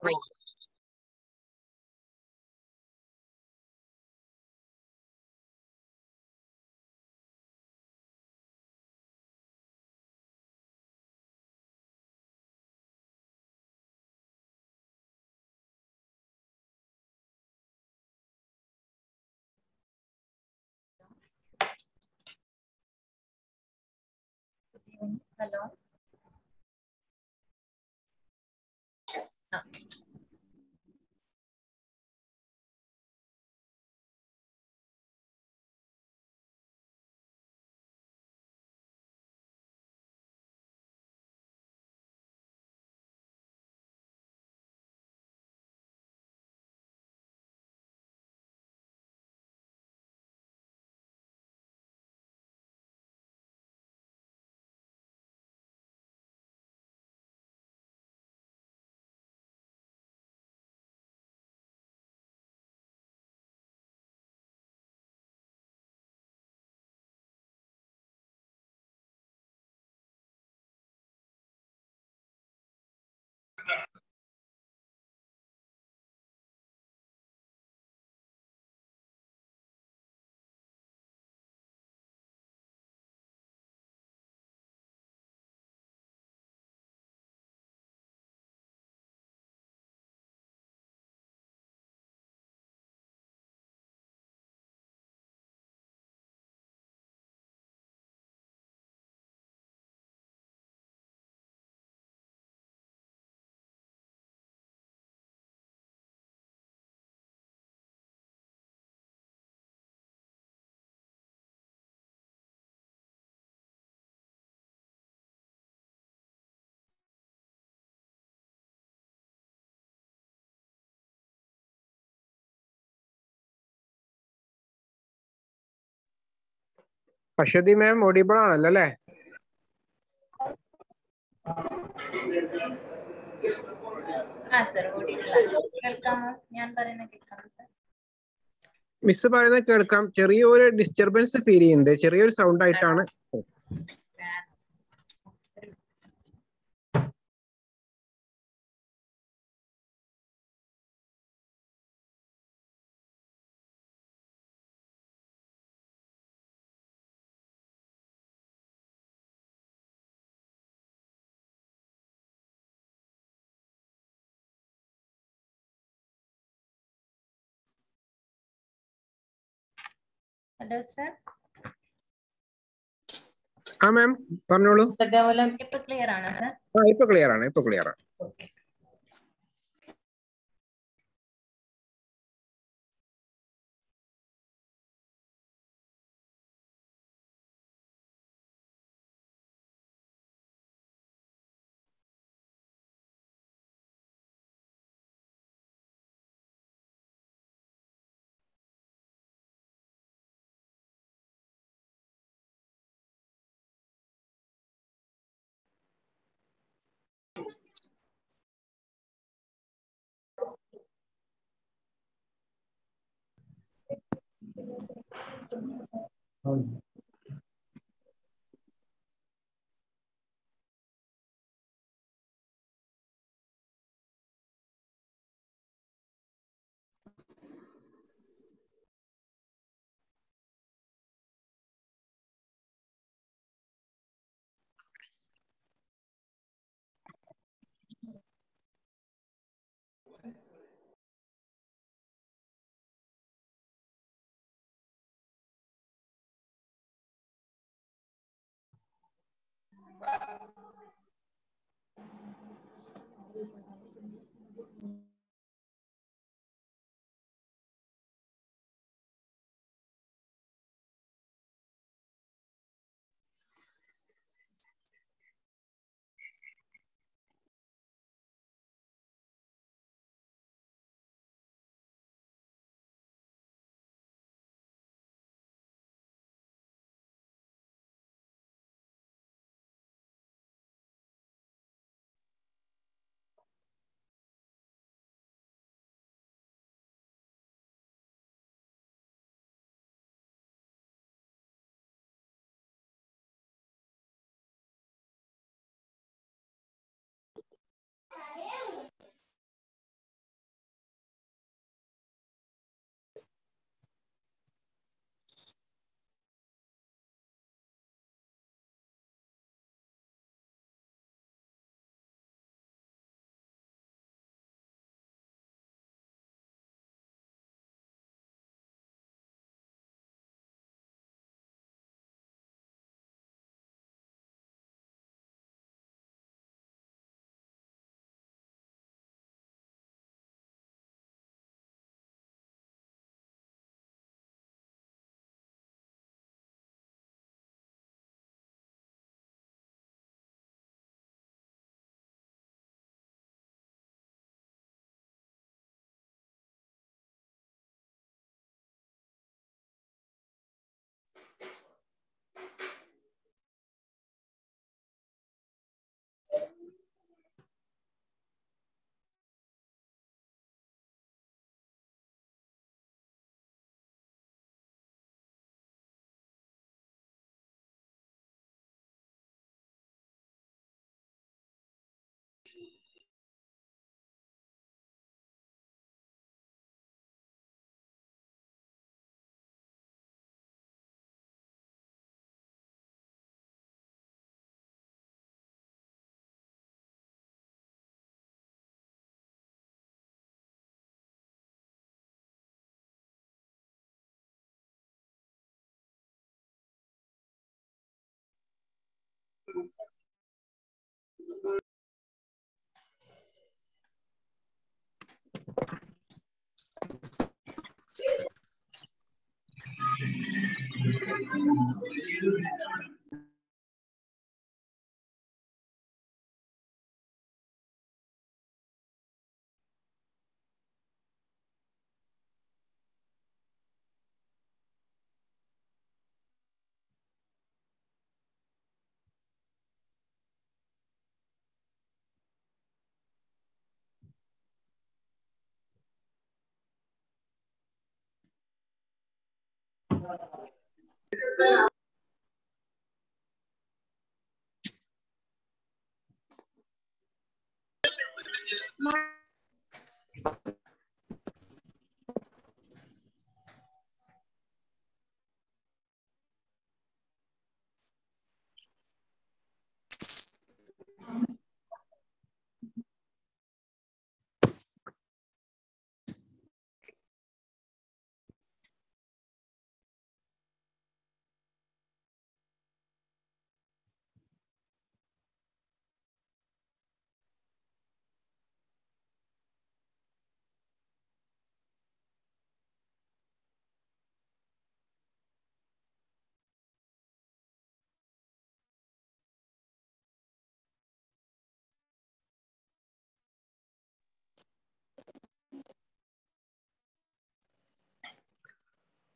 Hello. Aswathy മാം audible ആണല്ലോ അല്ലേ? Miss പറയുന്നത് കേൾക്കാം. ചെറിയൊരു ഡിസ്റ്റർബൻസ് ഫീൽ ചെയ്യുന്നുണ്ട്. ചെറിയൊരു സൗണ്ട് ആയിട്ടാണ്. Hello, sir. ആ മാം പറഞ്ഞോളൂ. ഇപ്പൊ ക്ലിയർ ആണോ സർ? ഇപ്പൊ ക്ലിയർ ആണ്. ഇപ്പൊ ക്ലിയർ ആണ്. Okay.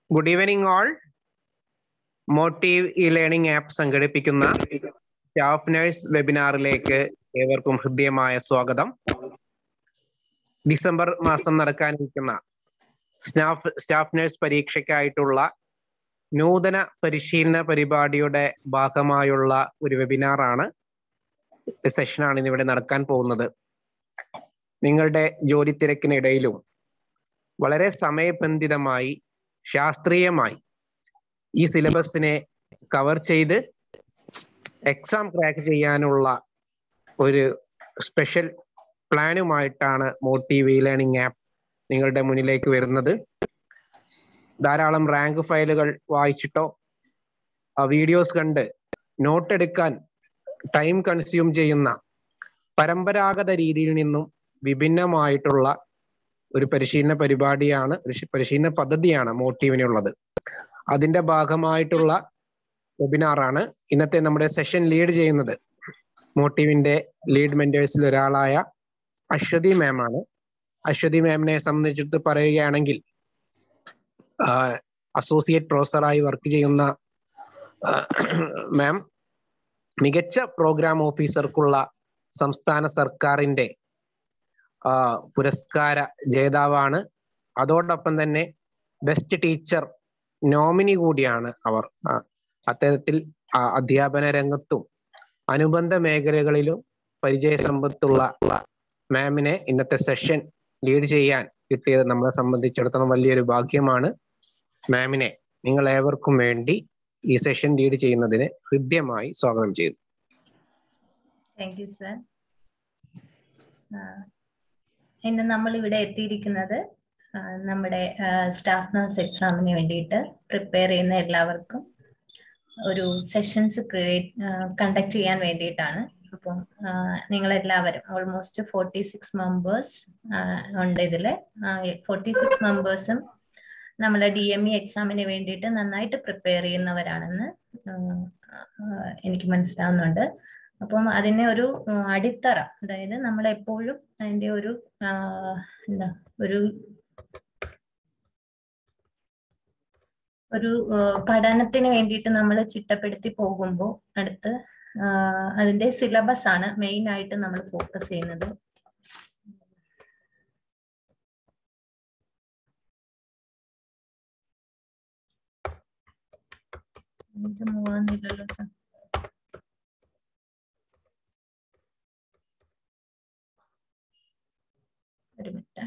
Good evening all. Motive e learning app സംഘടിപ്പിക്കുന്ന സ്റ്റാഫ് നഴ്സ് വെബിനാറിലേക്ക് ഏവർക്കും ഹൃദ്യമായ സ്വാഗതം. ഡിസംബർ മാസം നടക്കാനിരിക്കുന്ന സ്റ്റാഫ് നഴ്സ് പരീക്ഷയ്ക്കായിട്ടുള്ള നൂതന പരിശീലന പരിപാടിയുടെ ഭാഗമായുള്ള ഒരു വെബിനാറാണ്, സെഷനാണ് ഇന്നിവിടെ നടക്കാൻ പോകുന്നത്. നിങ്ങളുടെ ജോലി തിരക്കിനിടയിലും വളരെ സമയബന്ധിതമായി ശാസ്ത്രീയമായി ഈ സിലബസിനെ കവർ ചെയ്ത് എക്സാം ക്രാക്ക് ചെയ്യാനുള്ള ഒരു സ്പെഷ്യൽ പ്ലാനുമായിട്ടാണ് മോട്ടീവ് ഇ ലേണിംഗ് ആപ്പ് നിങ്ങളുടെ മുന്നിലേക്ക് വരുന്നത്. ധാരാളം റാങ്ക് ഫയലുകൾ വായിച്ചിട്ടോ വീഡിയോസ് കണ്ട് നോട്ട് എടുക്കാൻ ടൈം കൺസ്യൂം ചെയ്യുന്ന പരമ്പരാഗത രീതിയിൽ നിന്നും വിഭിന്നമായിട്ടുള്ള ഒരു പരിശീലന പരിപാടിയാണ്, പരിശീലന പദ്ധതിയാണ് മോട്ടീവിനുള്ളത്. അതിന്റെ ഭാഗമായിട്ടുള്ള വെബിനാറാണ്. ഇന്നത്തെ നമ്മുടെ സെഷൻ ലീഡ് ചെയ്യുന്നത് മോട്ടീവിന്റെ ലീഡ് മെന്റേഴ്സിൽ ഒരാളായ അശ്വതി മാം ആണ്. അശ്വതി മാമിനെ സംബന്ധിച്ചിടത്ത് പറയുകയാണെങ്കിൽ അസോസിയേറ്റ് പ്രൊഫസറായി വർക്ക് ചെയ്യുന്ന മാം മികച്ച പ്രോഗ്രാം ഓഫീസർക്കുള്ള സംസ്ഥാന സർക്കാരിന്റെ പുരസ്കാര ജേതാവാണ്. അതോടൊപ്പം തന്നെ ബെസ്റ്റ് ടീച്ചർ നോമിനി കൂടിയാണ് അവർ. അത്തരത്തിൽ അധ്യാപന രംഗത്തും അനുബന്ധ മേഖലകളിലും പരിചയസമ്പത്തുള്ള മാമിനെ ഇന്നത്തെ സെഷൻ ലീഡ് ചെയ്യാൻ കിട്ടിയത് നമ്മളെ സംബന്ധിച്ചിടത്തോളം വലിയൊരു ഭാഗ്യമാണ്. മാമിനെ നിങ്ങൾ ഏവർക്കും വേണ്ടി ഈ സെഷൻ ലീഡ് ചെയ്യുന്നതിന് ഹൃദ്യമായി സ്വാഗതം ചെയ്തു. Thank you sir. ഇന്ന് നമ്മൾ ഇവിടെ എത്തിയിരിക്കുന്നത് നമ്മുടെ സ്റ്റാഫ് നഴ്സ് എക്സാമിന് വേണ്ടിയിട്ട് പ്രിപ്പയർ ചെയ്യുന്ന എല്ലാവർക്കും ഒരു സെഷൻസ് കണ്ടക്ട് ചെയ്യാൻ വേണ്ടിയിട്ടാണ്. അപ്പം നിങ്ങളെല്ലാവരും ഓൾമോസ്റ്റ് 46 മെമ്പേഴ്സ് ഉണ്ട് ഇതിൽ. 46 മെമ്പേഴ്സും നമ്മളെ DME എക്സാമിന് വേണ്ടിയിട്ട് നന്നായിട്ട് പ്രിപ്പയർ ചെയ്യുന്നവരാണെന്ന് എനിക്ക് മനസ്സിലാവുന്നുണ്ട്. അപ്പം അതിനെ ഒരു അടിത്തറ, അതായത് നമ്മളെപ്പോഴും അതിൻ്റെ ഒരു ഒരു പഠനത്തിന് വേണ്ടിയിട്ട് നമ്മൾ ചിട്ടപ്പെടുത്തി പോകുമ്പോൾ അടുത്ത് അതിന്റെ സിലബസ് ആണ് മെയിൻ ആയിട്ട് നമ്മൾ ഫോക്കസ് ചെയ്യുന്നത്. ഇത് മൂവാന്നില്ലല്ലോ സാർ. ഒരു മിനിറ്റ്.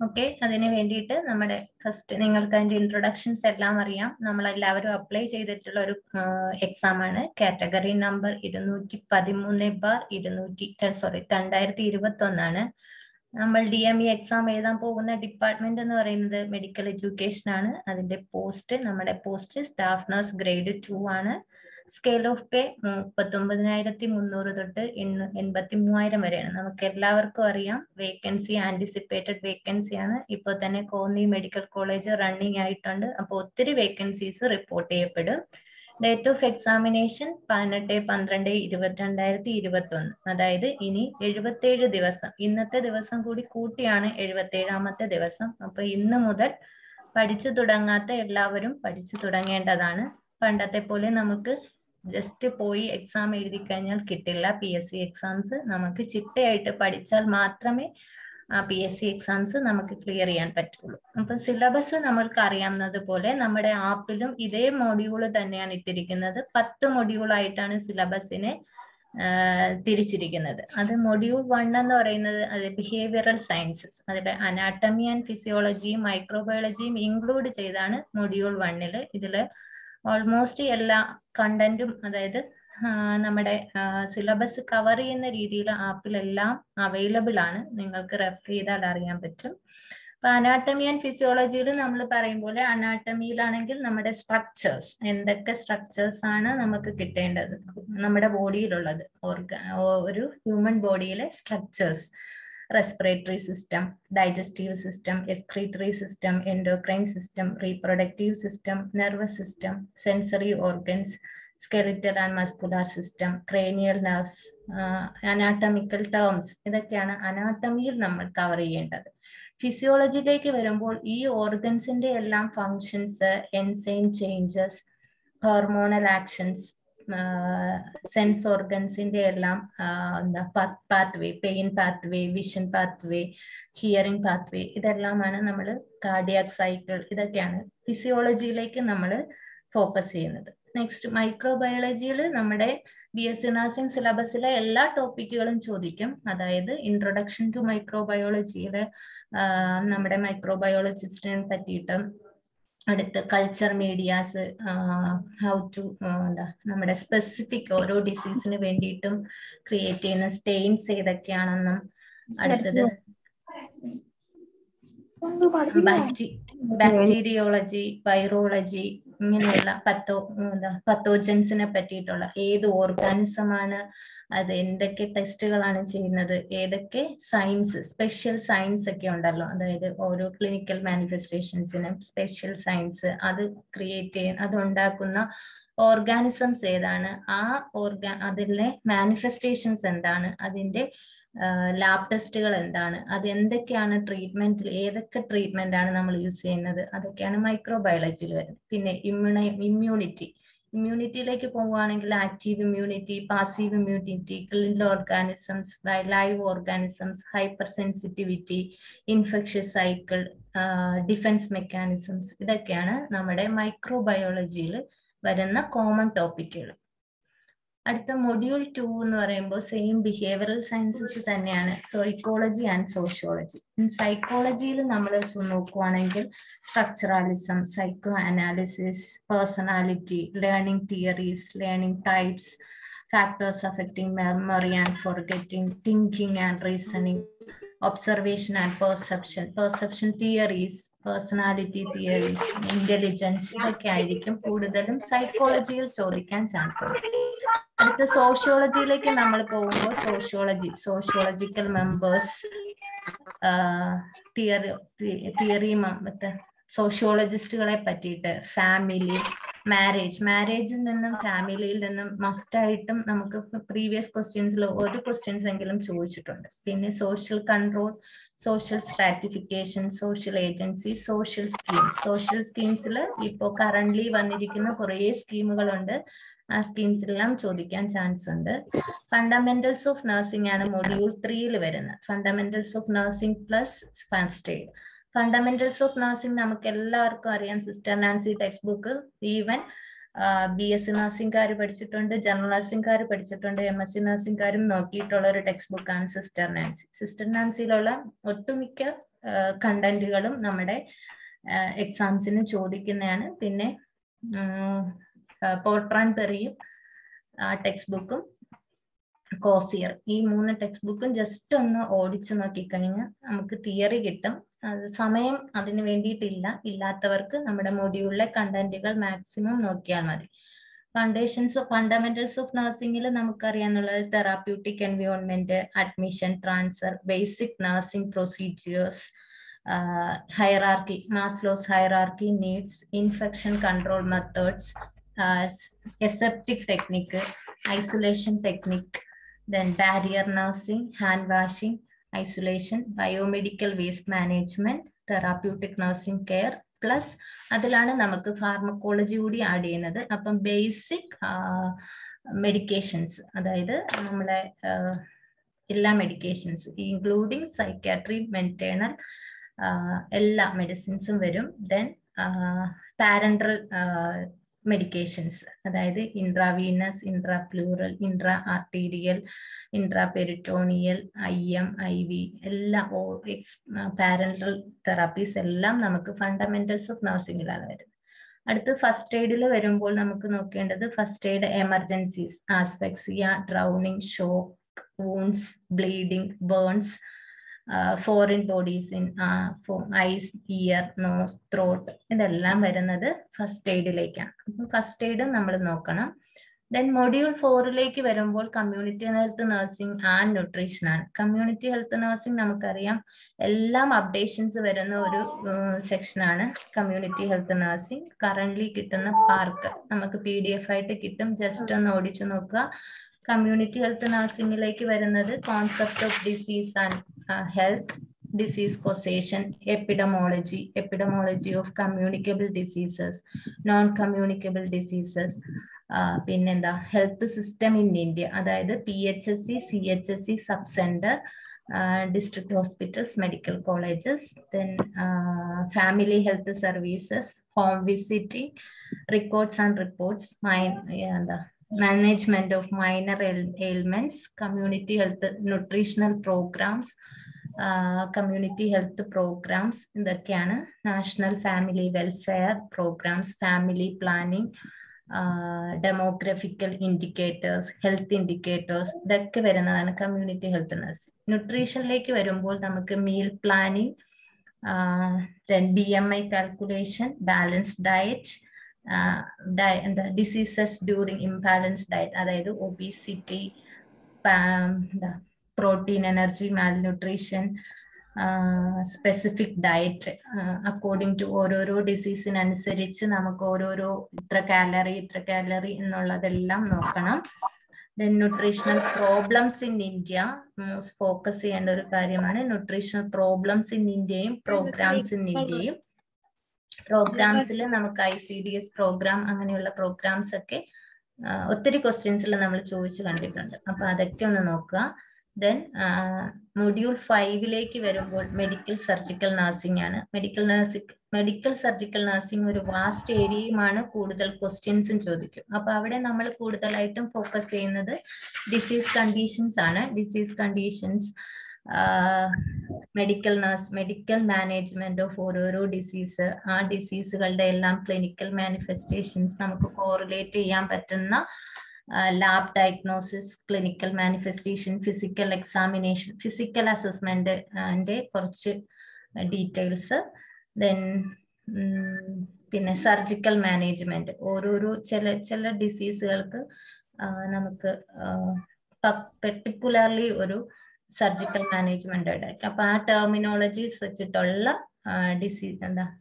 ഓക്കെ, അതിന് വേണ്ടിയിട്ട് നമ്മുടെ ഫസ്റ്റ് നിങ്ങൾക്ക് അതിന്റെ ഇൻട്രൊഡക്ഷൻസ് എല്ലാം അറിയാം. നമ്മളെല്ലാവരും അപ്ലൈ ചെയ്തിട്ടുള്ള ഒരു എക്സാം ആണ്. കാറ്റഗറി നമ്പർ 2021 നമ്മൾ DME എക്സാം എഴുതാൻ പോകുന്ന ഡിപ്പാർട്ട്മെന്റ് എന്ന് പറയുന്നത് മെഡിക്കൽ എഡ്യൂക്കേഷൻ ആണ്. അതിന്റെ നമ്മുടെ പോസ്റ്റ് സ്റ്റാഫ് നഴ്സ് ഗ്രേഡ് 2 ആണ്. സ്കെയിൽ ഓഫ് പേ 39,300 തൊട്ട് 83,000 വരെയാണ്. നമുക്ക് എല്ലാവർക്കും അറിയാം വേക്കൻസി ആന്റിസിപ്പേറ്റഡ് വേക്കൻസി ആണ്. ഇപ്പോൾ തന്നെ കോന്നി മെഡിക്കൽ കോളേജ് റണ്ണിങ് ആയിട്ടുണ്ട്. അപ്പോൾ ഒത്തിരി വേക്കൻസീസ് റിപ്പോർട്ട് ചെയ്യപ്പെടും. Date of examination 18/12/2021. അതായത് ഇനി 77 ദിവസം, ഇന്നത്തെ ദിവസം കൂടി കൂട്ടിയാണ് 77ാമത്തെ ദിവസം. അപ്പൊ ഇന്ന് മുതൽ പഠിച്ചു തുടങ്ങാത്ത എല്ലാവരും പഠിച്ചു തുടങ്ങേണ്ടതാണ്. പണ്ടത്തെ പോലെ നമുക്ക് ജസ്റ്റ് പോയി എക്സാം എഴുതി കഴിഞ്ഞാൽ കിട്ടില്ല. PSC എക്സാംസ് നമുക്ക് ചിട്ടയായിട്ട് പഠിച്ചാൽ മാത്രമേ PSC എക്സാംസ് നമുക്ക് ക്ലിയർ ചെയ്യാൻ പറ്റുള്ളൂ. അപ്പൊ സിലബസ് നമ്മൾക്ക് അറിയാവുന്നത് പോലെ നമ്മുടെ ആപ്പിലും ഇതേ മോഡ്യൂള് തന്നെയാണ് ഇട്ടിരിക്കുന്നത്. 10 മൊഡ്യൂളായിട്ടാണ് സിലബസിനെ തിരിച്ചിരിക്കുന്നത്. അത് മൊഡ്യൂൾ 1 എന്ന് പറയുന്നത് അത് ബിഹേവിയറൽ സയൻസസ്, അതിലെ അനാട്ടമി ആൻഡ് ഫിസിയോളജിയും മൈക്രോബയോളജിയും ഇൻക്ലൂഡ് ചെയ്താണ് മൊഡ്യൂൾ 1. ഇതില് ഓൾമോസ്റ്റ് എല്ലാ കണ്ടന്റും, അതായത് നമ്മുടെ സിലബസ് കവർ ചെയ്യുന്ന രീതിയിൽ ആപ്പിലെല്ലാം അവൈലബിൾ ആണ്. നിങ്ങൾക്ക് റെഫർ ചെയ്താൽ അറിയാൻ പറ്റും. അപ്പൊ അനാട്ടമി ആൻഡ് ഫിസിയോളജിയിൽ നമ്മൾ പറയുമ്പോൾ അനാട്ടമിയിലാണെങ്കിൽ നമ്മുടെ സ്ട്രക്ചേഴ്സ്, എന്തൊക്കെ സ്ട്രക്ചേഴ്സ് ആണ് നമുക്ക് കിട്ടേണ്ടത് നമ്മുടെ ബോഡിയിലുള്ളത്, ഒരു ഹ്യൂമൻ ബോഡിയിലെ structures, respiratory system, digestive system, excretory system, endocrine system, reproductive system, nervous system, sensory organs, skeletal and muscular system, cranial nerves, anatomical terms, ഇതൊക്കെയാണ് അനാട്ടമിയിൽ നമ്മൾ കവർ ചെയ്യേണ്ടത്. ഫിസിയോളജിയിലേക്ക് വരുമ്പോൾ ഈ ഓർഗൻസിന്റെ എല്ലാം functions, enzyme changes, hormonal actions, sense ഓർഗൻസിന്റെ എല്ലാം pathway, pain pathway, vision pathway, hearing pathway, ഇതെല്ലാമാണ് നമ്മൾ കാർഡിയാക് സൈക്കിൾ, ഇതൊക്കെയാണ് ഫിസിയോളജിയിലേക്ക് നമ്മൾ ഫോക്കസ് ചെയ്യുന്നത്. നെക്സ്റ്റ് മൈക്രോബയോളജിയിൽ നമ്മുടെ BSc നഴ്സിംഗ് സിലബസിലെ എല്ലാ ടോപ്പിക്കുകളും ചോദിക്കും. അതായത് ഇൻട്രൊഡക്ഷൻ ടു മൈക്രോബയോളജിയില് നമ്മുടെ മൈക്രോബയോളജിസ്റ്റിനെ പറ്റിയിട്ടും, അടുത്ത് കൾച്ചർ മീഡിയാസ്, ഹൗ ടു നമ്മുടെ സ്പെസിഫിക് ഓരോ ഡിസീസിന് വേണ്ടിയിട്ടും ക്രിയേറ്റ് ചെയ്യുന്ന സ്റ്റെയിൻസ് ഏതൊക്കെയാണെന്നും, അടുത്തത് ബാക്ടീരിയോളജി, വൈറോളജി, ഇങ്ങനെയുള്ള പത്തോജൻസിനെ പറ്റിയിട്ടുള്ള ഏത് ഓർഗാനിസമാണ്, അത് എന്തൊക്കെ ടെസ്റ്റുകളാണ് ചെയ്യുന്നത്, ഏതൊക്കെ സയൻസ്, സ്പെഷ്യൽ സയൻസ് ഒക്കെ ഉണ്ടല്ലോ, അതായത് ഓരോ ക്ലിനിക്കൽ മാനിഫെസ്റ്റേഷൻസിനും സ്പെഷ്യൽ സയൻസ്, അത് ക്രിയേറ്റ് ചെയ്യാൻ, അത് ഉണ്ടാക്കുന്ന ഓർഗാനിസംസ് ഏതാണ്, അതിലെ മാനിഫെസ്റ്റേഷൻസ് എന്താണ്, അതിന്റെ ലാബ് ടെസ്റ്റുകൾ എന്താണ്, അത് എന്തൊക്കെയാണ് ട്രീറ്റ്മെന്റിൽ, ഏതൊക്കെ ട്രീറ്റ്മെന്റ് ആണ് നമ്മൾ യൂസ് ചെയ്യുന്നത്, അതൊക്കെയാണ് മൈക്രോബയോളജിയിൽ വരുന്നത്. പിന്നെ ഇമ്മ്യൂണിറ്റിയിലേക്ക് പോവുകയാണെങ്കിൽ active immunity, passive immunity, clinical organisms, live organisms, hyper sensitivity, infectious cycle, defence mechanisms, ഇതൊക്കെയാണ് നമ്മുടെ മൈക്രോബയോളജിയിൽ വരുന്ന കോമൺ ടോപ്പിക്കുകൾ. അടുത്ത മൊഡ്യൂൾ 2 എന്ന് പറയുമ്പോൾ സെയിം ബിഹേവിയറൽ സയൻസസ് തന്നെയാണ്, സൈക്കോളജി ആൻഡ് സോഷ്യോളജി. സൈക്കോളജിയിൽ നമ്മൾ നോക്കുവാണെങ്കിൽ structuralism, psycho analysis, personality, learning theories, learning types, factors affecting memory and forgetting, thinking and reasoning, observation and perception theories, personality theories, intelligence, ഇതൊക്കെ ആയിരിക്കും കൂടുതലും സൈക്കോളജിയിൽ ചോദിക്കാൻ ചാൻസ് ഉണ്ട്. അടുത്ത സോഷ്യോളജിയിലേക്ക് നമ്മൾ പോകുമ്പോൾ സോഷ്യോളജിക്കൽ മെമ്പേഴ്സ്, തിയറി, സോഷ്യോളജിസ്റ്റുകളെ പറ്റിയിട്ട്, ഫാമിലി, മാരേജിൽ നിന്നും ഫാമിലിയിൽ നിന്നും മസ്റ്റായിട്ടും നമുക്ക് പ്രീവിയസ് ക്വസ്റ്റ്യൻസിൽ ഒരു ക്വസ്റ്റ്യൻസ് എങ്കിലും ചോദിച്ചിട്ടുണ്ട്. പിന്നെ social control, social stratification, social agency, social സ്കീംസിൽ ഇപ്പോൾ കറന്റ്ലി വന്നിരിക്കുന്ന കുറേ സ്കീമുകളുണ്ട്. ആ സ്കീംസിലെല്ലാം ചോദിക്കാൻ ചാൻസ് ഉണ്ട്. ഫണ്ടമെന്റൽസ് ഓഫ് നഴ്സിംഗ് ആണ് മൊഡ്യൂൾ 3 വരുന്നത്. Fundamentals of nursing plus first aid. Fundamentals of nursing നമുക്ക് എല്ലാവർക്കും അറിയാം, sister Nancy text book. Even BSc നഴ്സിംഗുകാർ പഠിച്ചിട്ടുണ്ട്, ജനറൽ നഴ്സിംഗുകാർ പഠിച്ചിട്ടുണ്ട്, MSc നഴ്സിംഗുകാരും നോക്കിയിട്ടുള്ള ഒരു ടെക്സ്റ്റ് ബുക്കാണ് സിസ്റ്റർ നാൻസി. സിസ്റ്റർ നാൻസിയിലുള്ള ഒട്ടുമിക്ക കണ്ടന്റുകളും നമ്മുടെ എക്സാംസിന് ചോദിക്കുന്നതാണ്. പിന്നെ പോർട്രാൻ പെറിയും ടെക്സ്റ്റ് ബുക്കും കോസിയർ, ഈ 3 ടെക്സ്റ്റ് ബുക്കും ജസ്റ്റ് ഒന്ന് ഓടിച്ചു നോക്കിക്കഴിഞ്ഞാൽ നമുക്ക് തിയറി കിട്ടും. അത് സമയം അതിന് വേണ്ടിയിട്ടില്ല, ഇല്ലാത്തവർക്ക് നമ്മുടെ മൊഡ്യൂളിലെ കണ്ടന്റുകൾ മാക്സിമം നോക്കിയാൽ മതി. ഫണ്ടമെന്റൽസ് ഓഫ് നഴ്സിംഗിൽ നമുക്കറിയാന്നുള്ളത് therapeutic environment, admission, transfer, basic nursing procedures, hierarchy, Maslow's hierarchy needs, infection control methods, aseptic technique, isolation technique, then barrier nursing, hand washing, isolation, biomedical waste management, therapeutic nursing care, plus അതിലാണ് നമുക്ക് pharmacology കൂടി add ചെയ്യുന്നത്. അപ്പം basic medications, അതായത് നമ്മളെ എല്ലാ medications including psychiatry, മെന്റേണൽ എല്ലാ മെഡിസിൻസും വരും. ദെൻ പാരന്റൽ മെഡിക്കേഷൻസ്, അതായത് intravenous, intrapleural, intra arterial, intraperitoneal, IM, IV എല്ലാം പാരന്റൽ തെറാപ്പീസ് എല്ലാം നമുക്ക് ഫണ്ടമെന്റൽസ് ഓഫ് നഴ്സിംഗിലാണ് വരുന്നത്. അടുത്ത് ഫസ്റ്റ് എയ്ഡിൽ വരുമ്പോൾ നമുക്ക് നോക്കേണ്ടത് first aid emergencies, asphyxia, drowning, shock, wounds, bleeding, burns, foreign bodies in eyes, ear, nose, throat, ഇതെല്ലാം വരുന്നത് ഫസ്റ്റ് എയ്ഡിലേക്കാണ്. അപ്പം ഫസ്റ്റ് എയ്ഡും നമ്മൾ നോക്കണം. ദെൻ മൊഡ്യൂൾ 4ലേക്ക് വരുമ്പോൾ community health nursing and nutrition ആണ്. കമ്മ്യൂണിറ്റി ഹെൽത്ത് നഴ്സിംഗ് നമുക്കറിയാം എല്ലാം അപ്ഡേഷൻസ് വരുന്ന ഒരു സെക്ഷനാണ് കമ്മ്യൂണിറ്റി ഹെൽത്ത് നഴ്സിംഗ്. കറന്റ്ലി കിട്ടുന്ന പാർക്ക് നമുക്ക് PDF ആയിട്ട് കിട്ടും, ജസ്റ്റ് ഒന്ന് ഓടിച്ചു നോക്കുക. കമ്മ്യൂണിറ്റി ഹെൽത്ത് നഴ്സിംഗിലേക്ക് വരുന്നത് concept of disease and health, disease causation, epidemiology of communicable diseases, non-communicable diseases, പിന്നെന്താ ഹെൽത്ത് സിസ്റ്റം ഇൻ ഇന്ത്യ, അതായത് PHSC, CHSC, sub centre, district hospitals, medical colleges, then family health services, home visiting, records and reports, management of minor ailments, community health nutritional programs, community health programs, ഇതൊക്കെയാണ്. National family welfare programmes, family planning, demographical indicators, health indicators, ഇതൊക്കെ വരുന്നതാണ് community health nursing. ന്യൂട്രീഷനിലേക്ക് വരുമ്പോൾ നമുക്ക് meal planning, BMI calculation, balanced diet, diseases during imbalance diet, അതായത് obesity, protein energy malnutrition, specific diet according to ഓരോരോ ഡിസീസിനനുസരിച്ച് നമുക്ക് ഓരോരോ ഇത്ര കാലറി എന്നുള്ളതെല്ലാം നോക്കണം. Then nutritional problems in India, most focus ചെയ്യേണ്ട ഒരു കാര്യമാണ്. ന്യൂട്രീഷണൽ പ്രോബ്ലംസ് ഇൻ ഇന്ത്യയും പ്രോഗ്രാംസ് ഇൻ ഇന്ത്യയും. പ്രോഗ്രാംസിൽ നമുക്ക് ICDS പ്രോഗ്രാം, അങ്ങനെയുള്ള പ്രോഗ്രാംസ് ഒക്കെ ഒത്തിരി ക്വസ്റ്റ്യൻസിൽ നമ്മൾ ചോദിച്ചു കണ്ടിട്ടുണ്ട്. അപ്പൊ അതൊക്കെ ഒന്ന് നോക്കുക. ദെൻ മൊഡ്യൂൾ 5ലേക്ക് വരുമ്പോൾ മെഡിക്കൽ സർജിക്കൽ നഴ്സിംഗ് ആണ്. മെഡിക്കൽ സർജിക്കൽ നഴ്സിംഗ് ഒരു വാസ്റ്റ് ഏരിയയുമാണ്, കൂടുതൽ ക്വസ്റ്റ്യൻസും ചോദിക്കും. അപ്പൊ അവിടെ നമ്മൾ കൂടുതലായിട്ടും ഫോക്കസ് ചെയ്യുന്നത് ഡിസീസ് കണ്ടീഷൻസ് ആണ്. Disease conditions, medical management of ഓരോരോ ഡിസീസ്, ആ ഡിസീസുകളുടെ എല്ലാം ക്ലിനിക്കൽ മാനിഫെസ്റ്റേഷൻസ് നമുക്ക് കോറിലേറ്റ് ചെയ്യാൻ പറ്റുന്ന lab diagnosis, clinical manifestation, physical examination, physical അസസ്മെന്റിന്റെ കുറച്ച് ഡീറ്റെയിൽസ്. ദെൻ പിന്നെ സർജിക്കൽ മാനേജ്മെന്റ്, ഓരോരോ ചില ഡിസീസുകൾക്ക് നമുക്ക് പെർട്ടിക്കുലർലി ഒരു സർജിക്കൽ മാനേജ്മെന്റ് ആയിരിക്കും. അപ്പൊ ആ ടെർമിനോളജീസ് വെച്ചിട്ടുള്ള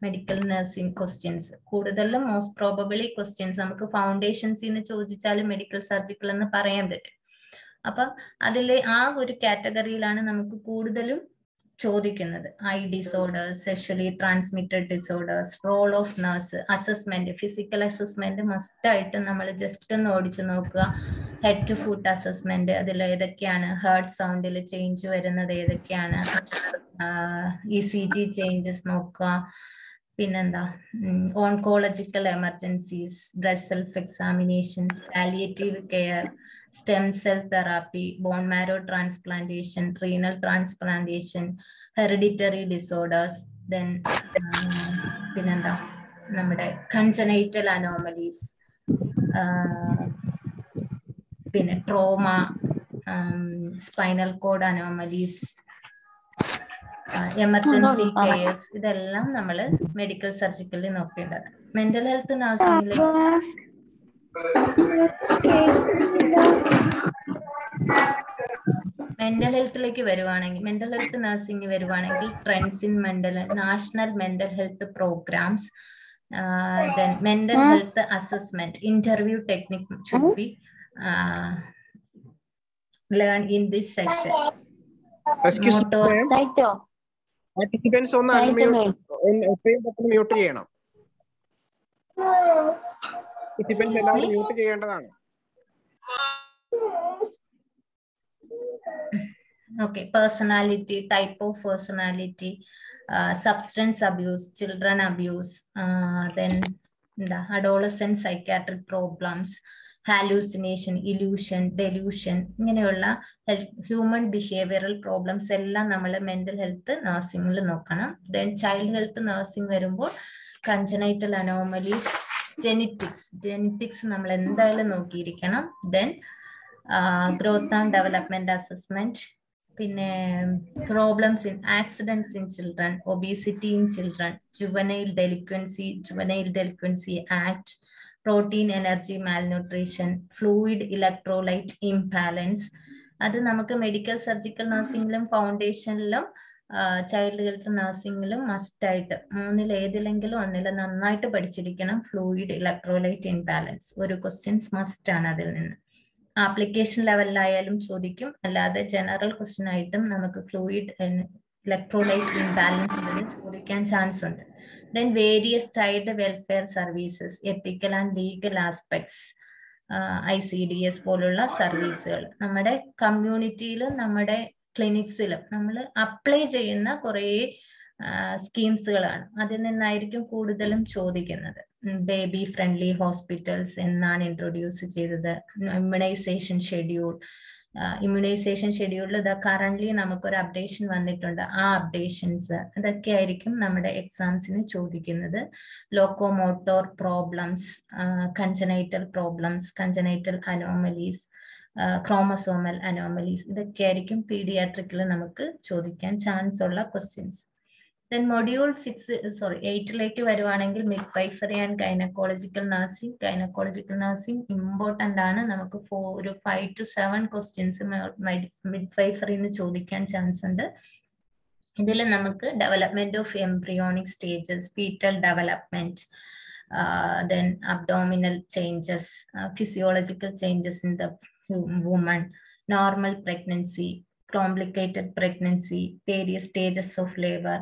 മെഡിക്കൽ നഴ്സിംഗ് ക്വസ്റ്റ്യൻസ് കൂടുതലും മോസ്റ്റ് പ്രോബബിളി ക്വസ്റ്റ്യൻസ് നമുക്ക് ഫൗണ്ടേഷൻസിന്ന് ചോദിച്ചാലും മെഡിക്കൽ സർജിക്കൽ എന്ന് പറയാൻ പറ്റും. അപ്പം അതിലെ ആ ഒരു കാറ്റഗറിയിലാണ് നമുക്ക് കൂടുതലും ചോദിക്കുന്നത്. Eye disorders, sexually transmitted disorders, role of nurse, assessment, physical assessment must ആയിട്ട് നമ്മൾ ജസ്റ്റ് ഒന്ന് ഓടിച്ചു നോക്കുക. ഹെഡ് ടു ഫുട്ട് അസസ്മെന്റ്, അതിൽ ഏതൊക്കെയാണ്, ഹാർട്ട് സൗണ്ടിൽ ചേഞ്ച് വരുന്നത് ഏതൊക്കെയാണ്, ECG ചേഞ്ചസ് നോക്കുക. പിന്നെന്താ, oncological emergencies, breast self examinations, palliative care, stem cell therapy, bone marrow transplantation, renal transplantation, hereditary disorders, then പിന്നെന്താ നമ്മുടെ കൺജനൈറ്റൽ അനോമലീസ്, പിന്നെ trauma, spinal cord anomalies, emergency cares, ഇതെല്ലാം നമ്മൾ മെഡിക്കൽ സർജിക്കലിൽ നോക്കേണ്ടത്. മെന്റൽ ഹെൽത്ത് നഴ്സിംഗിൽ മെന്റൽ ഹെൽത്തിലേക്ക് വരുവാണെങ്കിൽ, മെന്റൽ ഹെൽത്ത് നഴ്സിംഗ് വരുവാണെങ്കിൽ trends in national mental health programmes, then mental health assessment, interview technique should be learned in this session. Excuse me, participants ഒന്ന് mute ചെയ്യണം. പാർട്ടിസിപ്പൻസ് എല്ലാവരും മ്യൂട്ട് ചെയ്യേണ്ടതാണ്. Okay, personality, type of personality, substance abuse, children abuse, then the adolescent psychiatric problems, hallucination, illusion, delusion, ഇങ്ങനെയുള്ള human behavioural problems എല്ലാം നമ്മൾ mental health നഴ്സിംഗിൽ നോക്കണം. Then child health nursing വരുമ്പോൾ കൺജനൈറ്റൽ അനോമലീസ്, ജെനറ്റിക്സ് നമ്മൾ എന്തായാലും നോക്കിയിരിക്കണം. Then growth and development assessment, പിന്നെ problems in accidents in children, obesity in children, juvenile delinquency act, protein energy malnutrition, fluid electrolyte imbalance. അത് നമുക്ക് medical surgical നഴ്സിംഗിലും ഫൗണ്ടേഷനിലും child health നഴ്സിംഗിലും മസ്റ്റ് ആയിട്ട് മൂന്നിൽ ഏതിലെങ്കിലും ഒന്നിൽ നന്നായിട്ട് പഠിച്ചിരിക്കണം. ഫ്ലൂയിഡ് ഇലക്ട്രോലൈറ്റ് ഇംബാലൻസ് ഒരു ക്വസ്റ്റ്യൻസ് മസ്റ്റ് ആണ്. അതിൽ നിന്ന് ആപ്ലിക്കേഷൻ ലെവലിലായാലും ചോദിക്കും, അല്ലാതെ ജനറൽ ക്വസ്റ്റ്യൻ ആയിട്ടും നമുക്ക് ഫ്ലൂയിഡ് ഇലക്ട്രോലൈറ്റ് ഇംബാലൻസ് ചോദിക്കാൻ ചാൻസ് ഉണ്ട്. Then various child welfare services, ethical and legal aspects, ICDS പോലുള്ള സർവീസുകൾ നമ്മുടെ കമ്മ്യൂണിറ്റിയിലും നമ്മുടെ ക്ലിനിക്സിലും നമ്മൾ അപ്ലൈ ചെയ്യുന്ന കുറേ സ്കീംസുകളാണ്. അതിൽ നിന്നായിരിക്കും കൂടുതലും ചോദിക്കുന്നത്. ബേബി ഫ്രണ്ട്ലി ഹോസ്പിറ്റൽസ് എന്നാണ് ഇൻട്രൊഡ്യൂസ് ചെയ്തത്, ഇമ്മ്യൂണൈസേഷൻ ഷെഡ്യൂളിൽ ഇത് കറന്റ്ലി നമുക്കൊരു അപ്ഡേഷൻ വന്നിട്ടുണ്ട്. ആ അപ്ഡേഷൻസ് ഇതൊക്കെ ആയിരിക്കും നമ്മുടെ എക്സാംസിന് ചോദിക്കുന്നത്. Locomotor problems, congenital problems, congenital anomalies, chromosomal anomalies, ഇതൊക്കെ ആയിരിക്കും പീഡിയാട്രിക്കിൽ നമുക്ക് ചോദിക്കാൻ ചാൻസ് ഉള്ള ക്വസ്റ്റ്യൻസ്. ദെൻ മൊഡ്യൂൾ 8ലേക്ക് വരുവാണെങ്കിൽ midwifery and gynaecological nursing important ആണ്. നമുക്ക് ഒരു 5 to 7 ക്വസ്റ്റ്യൻസ് മിഡ്വൈഫറിന്ന് ചോദിക്കാൻ ചാൻസ് ഉണ്ട്. ഇതിൽ നമുക്ക് development of embryonic stages, fetal development, then abdominal changes, physiological changes in the woman, normal pregnancy, complicated pregnancy, various stages of labor,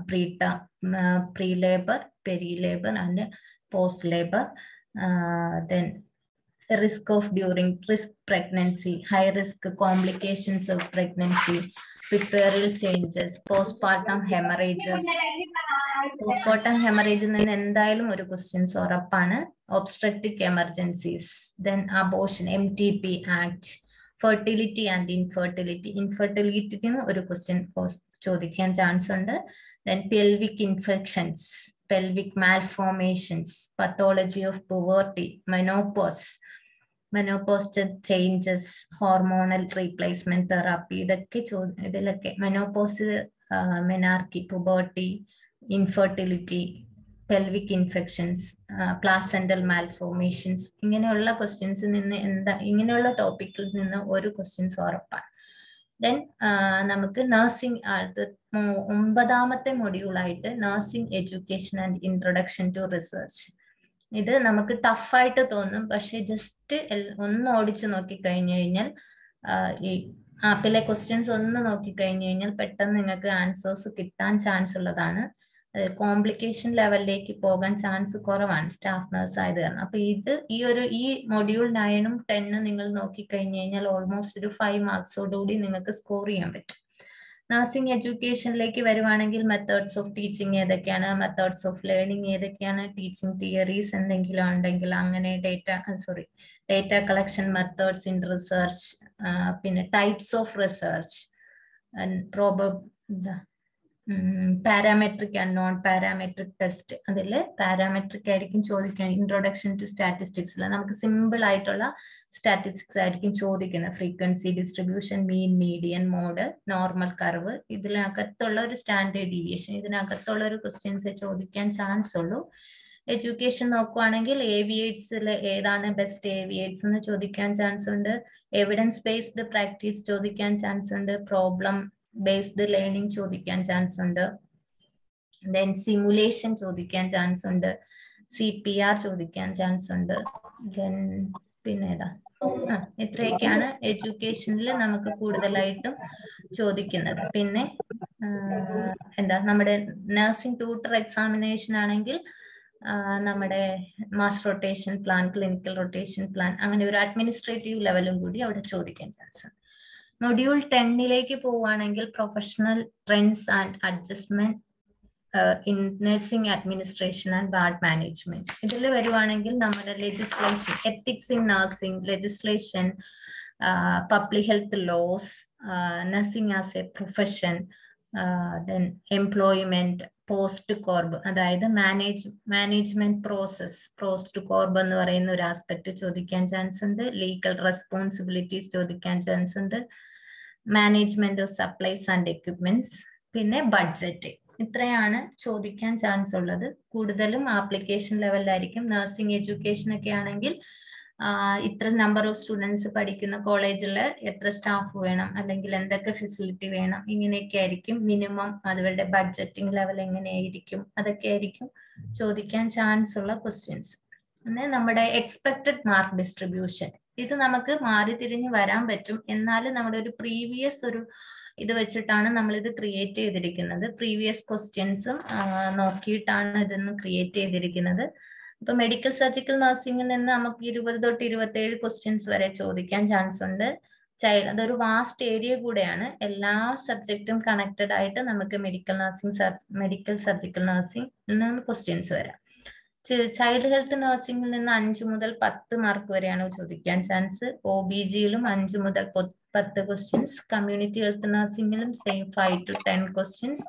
pre-labor, peri-labor and post-labor, then risk pregnancy, high risk complications of pregnancy, puerperal changes, postpartum hemorrhages. Postmortem ഹെമറേജിൽ നിന്ന് എന്തായാലും ഒരു questions ഉറപ്പാണ്. Obstetric emergencies, then abortion, MTP act, fertility and ഇൻഫെർട്ടിലിറ്റിന് ഒരു question ചോദിക്കാൻ chance ഉണ്ട്. Then pelvic infections, pelvic malformations, pathology of puberty, menopausal changes, hormonal replacement therapy, ഇതൊക്കെ ഇതിലൊക്കെ menopause, menarche, puberty, infertility, pelvic infections, placental malformations, ഇങ്ങനെയുള്ള ക്വസ്റ്റ്യൻസിൽ നിന്ന് ഇങ്ങനെയുള്ള ടോപ്പിക്കിൽ നിന്ന് ഒരു ക്വസ്റ്റ്യൻസ് ഉറപ്പാണ്. ദെൻ നമുക്ക് നഴ്സിംഗ് 9ാമത്തെ മൊഡ്യൂളായിട്ട് nursing education and introduction to research. ഇത് നമുക്ക് ടഫായിട്ട് തോന്നും, പക്ഷെ ജസ്റ്റ് ഒന്ന് ഓടിച്ചു നോക്കിക്കഴിഞ്ഞു കഴിഞ്ഞാൽ ഈ ആപ്പിലെ ക്വസ്റ്റ്യൻസ് ഒന്ന് നോക്കിക്കഴിഞ്ഞു കഴിഞ്ഞാൽ പെട്ടെന്ന് നിങ്ങൾക്ക് ആൻസേഴ്സ് കിട്ടാൻ ചാൻസ് ഉള്ളതാണ്. കോംപ്ലിക്കേഷൻ ലെവലിലേക്ക് പോകാൻ ചാൻസ് കുറവാണ് സ്റ്റാഫ് നഴ്സ് ആയത് കാരണം. അപ്പൊ ഈ മൊഡ്യൂൾ 9ഉം 10ഉം നിങ്ങൾ നോക്കിക്കഴിഞ്ഞു കഴിഞ്ഞാൽ ഓൾമോസ്റ്റ് ഒരു 5 മാർക്സോടുകൂടി നിങ്ങൾക്ക് സ്കോർ ചെയ്യാൻ പറ്റും. നഴ്സിംഗ് എഡ്യൂക്കേഷനിലേക്ക് വരുവാണെങ്കിൽ മെത്തേഡ്സ് ഓഫ് ടീച്ചിങ് ഏതൊക്കെയാണ്, മെത്തേഡ്സ് ഓഫ് ലേണിംഗ് ഏതൊക്കെയാണ്, ടീച്ചിങ് തിയറീസ് എന്തെങ്കിലും ഉണ്ടെങ്കിൽ അങ്ങനെ data collection methods in research, പിന്നെ types of research, parametric and non parametric test. അതിൽ പാരാമെട്രിക് ആയിരിക്കും ചോദിക്കാൻ ഇൻട്രൊഡക്ഷൻ ടു സ്റ്റാറ്റിസ്റ്റിക്സിൽ നമുക്ക് സിമ്പിൾ ആയിട്ടുള്ള സ്റ്റാറ്റിസ്റ്റിക്സ് ആയിരിക്കും ചോദിക്കുന്നത്. ഫ്രീക്വൻസി ഡിസ്ട്രിബ്യൂഷൻ, മീൻ, മീഡിയൻ, മോഡ്, നോർമൽ കർവ്, ഇതിനകത്തുള്ള ഒരു സ്റ്റാൻഡേർഡ് ഡീവിയേഷൻ, ഇതിനകത്തുള്ള ഒരു ക്വസ്റ്റ്യൻസ് ചോദിക്കാൻ ചാൻസ് ഉള്ളൂ. എഡ്യൂക്കേഷൻ നോക്കുവാണെങ്കിൽ ഏവിയേറ്റ്സിൽ ഏതാണ് ബെസ്റ്റ് ഏവിയേറ്റ്സ് എന്ന് ചോദിക്കാൻ ചാൻസ് ഉണ്ട്. എവിഡൻസ് ബേസ്ഡ് പ്രാക്ടീസ് ചോദിക്കാൻ ചാൻസ് ഉണ്ട്. പ്രോബ്ലം ബേസ്ഡ് ലേണിംഗ് ചോദിക്കാൻ ചാൻസ് ഉണ്ട്. ദെൻ സിമുലേഷൻ ചോദിക്കാൻ ചാൻസ് ഉണ്ട്. CPR ചോദിക്കാൻ ചാൻസ് ഉണ്ട്. ദെൻ പിന്നെ ഏതാ, ഇത്രയൊക്കെയാണ് എഡ്യൂക്കേഷനിൽ നമുക്ക് കൂടുതലായിട്ടും ചോദിക്കുന്നത്. പിന്നെ എന്താ, നമ്മുടെ നഴ്സിംഗ് ട്യൂട്ടർ എക്സാമിനേഷൻ ആണെങ്കിൽ നമ്മുടെ mass rotation plan, clinical rotation plan, അങ്ങനെ ഒരു അഡ്മിനിസ്ട്രേറ്റീവ് ലെവലും കൂടി അവിടെ ചോദിക്കാൻ ചാൻസ് ഉണ്ട്. മൊഡ്യൂൾ 10 പോവുകയാണെങ്കിൽ professional trends and adjustment in nursing administration and ward management. ഇതിൽ വരുവാണെങ്കിൽ നമ്മുടെ legislation, ethics in nursing, legislation, public health laws, nursing as a profession, then employment, POSDCORB, അതായത് മാനേജ്മെന്റ് പ്രോസസ്, പോസ്റ്റ് കോർബ് എന്ന് പറയുന്ന ഒരു aspect ചോദിക്കാൻ chance ഉണ്ട്. Legal responsibilities ചോദിക്കാൻ ചാൻസ് ഉണ്ട്. Management of supplies and equipments, പിന്നെ ബഡ്ജറ്റ്. ഇത്രയാണ് ചോദിക്കാൻ ചാൻസ് ഉള്ളത്. കൂടുതലും ആപ്ലിക്കേഷൻ ലെവലിലായിരിക്കും. നഴ്സിംഗ് എഡ്യൂക്കേഷൻ ഒക്കെ ആണെങ്കിൽ ഇത്ര നമ്പർ ഓഫ് സ്റ്റുഡൻസ് പഠിക്കുന്ന കോളേജിൽ എത്ര സ്റ്റാഫ് വേണം, അല്ലെങ്കിൽ എന്തൊക്കെ ഫെസിലിറ്റി വേണം, ഇങ്ങനെയൊക്കെ ആയിരിക്കും. മിനിമം അവരുടെ ബഡ്ജറ്റിംഗ് ലെവൽ എങ്ങനെയായിരിക്കും, അതൊക്കെ ആയിരിക്കും ചോദിക്കാൻ ചാൻസ് ഉള്ള ക്വസ്റ്റ്യൻസ്. പിന്നെ നമ്മുടെ എക്സ്പെക്റ്റഡ് മാർക്ക് ഡിസ്ട്രിബ്യൂഷൻ, ഇത് നമുക്ക് മാറി തിരിഞ്ഞ് വരാൻ പറ്റും. എന്നാലും നമ്മുടെ ഒരു പ്രീവിയസ് ഒരു ഇത് വെച്ചിട്ടാണ് നമ്മൾ ഇത് ക്രിയേറ്റ് ചെയ്തിരിക്കുന്നത്. പ്രീവിയസ് ക്വസ്റ്റ്യൻസും നോക്കിയിട്ടാണ് ഇതൊന്ന് ക്രിയേറ്റ് ചെയ്തിരിക്കുന്നത്. ഇപ്പൊ മെഡിക്കൽ സർജിക്കൽ നഴ്സിംഗിൽ നിന്ന് നമുക്ക് 20 തൊട്ട് 27 ക്വസ്റ്റ്യൻസ് വരെ ചോദിക്കാൻ ചാൻസ് ഉണ്ട്. അതൊരു വാസ്റ്റ് ഏരിയ കൂടെയാണ്. എല്ലാ സബ്ജക്റ്റും കണക്റ്റഡ് ആയിട്ട് നമുക്ക് മെഡിക്കൽ സർജിക്കൽ നഴ്സിംഗ് ക്വസ്റ്റ്യൻസ് വരാം. ചൈൽഡ് ഹെൽത്ത് നഴ്സിംഗിൽ നിന്ന് 5 മുതൽ 10 മാർക്ക് വരെയാണ് ചോദിക്കാൻ ചാൻസ്. OBGയിലും 5 മുതൽ 10 ക്വസ്റ്റ്യൻസ്. കമ്മ്യൂണിറ്റി ഹെൽത്ത് നഴ്സിംഗിലും same 5 to 10 questions.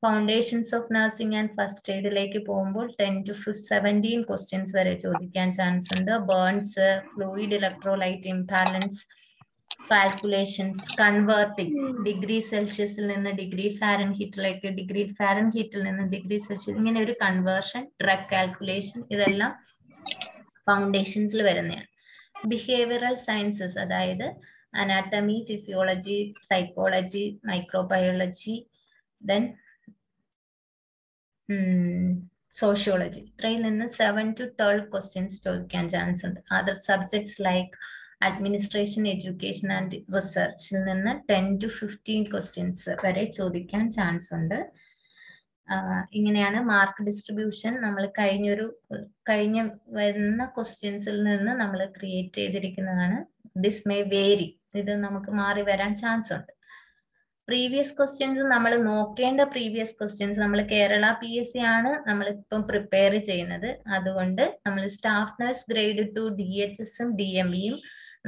Foundations of nursing and first എയ്ഡിലേക്ക് പോകുമ്പോൾ 10 to 17 ക്വസ്റ്റ്യൻസ് വരെ ചോദിക്കാൻ ചാൻസ് ഉണ്ട്. Burns, fluid electrolyte imbalance, calculations, converting, degree സെൽഷ്യസിൽ നിന്ന് ഡിഗ്രി ഫാരൻഹീറ്റിലേക്ക്, ഡിഗ്രി ഫാരൻഹീറ്റിൽ നിന്ന് ഡിഗ്രി സെൽഷ്യസ്, ഇങ്ങനെ ഒരു കൺവേർഷൻ, ഡ്രഗ് കാൽക്കുലേഷൻ, ഇതെല്ലാം ഫൗണ്ടേഷൻസിൽ വരുന്നതാണ്. ബിഹേവിയറൽ സയൻസസ്, അതായത് anatomy, physiology, psychology, microbiology, then sociology, ഇത്രയിൽ നിന്ന് 7 to 12 ക്വസ്റ്റ്യൻസ് ചോദിക്കാൻ ചാൻസ് ഉണ്ട്. Other subjects like administration, education and റിസർച്ചിൽ നിന്ന് 10 to 15 ക്വസ്റ്റ്യൻസ് വരെ ചോദിക്കാൻ ചാൻസ് ഉണ്ട്. ഇങ്ങനെയാണ് മാർക്ക് ഡിസ്ട്രിബ്യൂഷൻ നമ്മൾ കഴിഞ്ഞ വരുന്ന ക്വസ്റ്റ്യൻസിൽ നിന്ന് നമ്മൾ ക്രിയേറ്റ് ചെയ്തിരിക്കുന്നതാണ്. ദിസ് മേ വേരി, ഇത് നമുക്ക് മാറി വരാൻ ചാൻസ് ഉണ്ട്. പ്രീവിയസ് ക്വസ്റ്റ്യൻസ് നമ്മൾ നോക്കേണ്ട പ്രീവിയസ് ക്വസ്റ്റ്യൻസ് നമ്മൾ കേരള PSC ആണ് നമ്മളിപ്പം പ്രിപ്പയർ ചെയ്യുന്നത്. അതുകൊണ്ട് നമ്മൾ സ്റ്റാഫ് നഴ്സ് ഗ്രേഡ് 2 DHSഉം DMEയും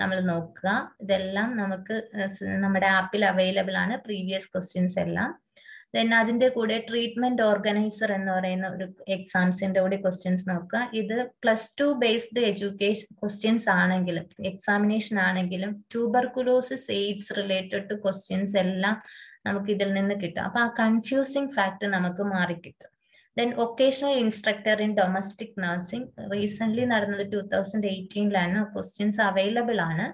നമ്മൾ നോക്കുക. ഇതെല്ലാം നമുക്ക് നമ്മുടെ ആപ്പിൽ അവൈലബിൾ ആണ്, പ്രീവിയസ് ക്വസ്റ്റ്യൻസ് എല്ലാം. ദെൻ അതിന്റെ കൂടെ ട്രീറ്റ്മെന്റ് ഓർഗനൈസർ എന്ന് പറയുന്ന ഒരു എക്സാംസിന്റെ കൂടെ ക്വസ്റ്റ്യൻസ് നോക്കുക. ഇത് +2 ബേസ്ഡ് എഡ്യൂക്കേഷൻ ക്വസ്റ്റ്യൻസ് ആണെങ്കിലും എക്സാമിനേഷൻ ആണെങ്കിലും tuberculosis, AIDS related two questions എല്ലാം നമുക്ക് ഇതിൽ നിന്ന് കിട്ടും. അപ്പൊ ആ കൺഫ്യൂസിങ് ഫാക്ട് നമുക്ക് മാറിക്കിട്ടും. Then vocational instructor in domestic nursing recent നടന്നത് 2018ലാണ്. ക്വസ്റ്റ്യൻസ് അവൈലബിൾ ആണ്.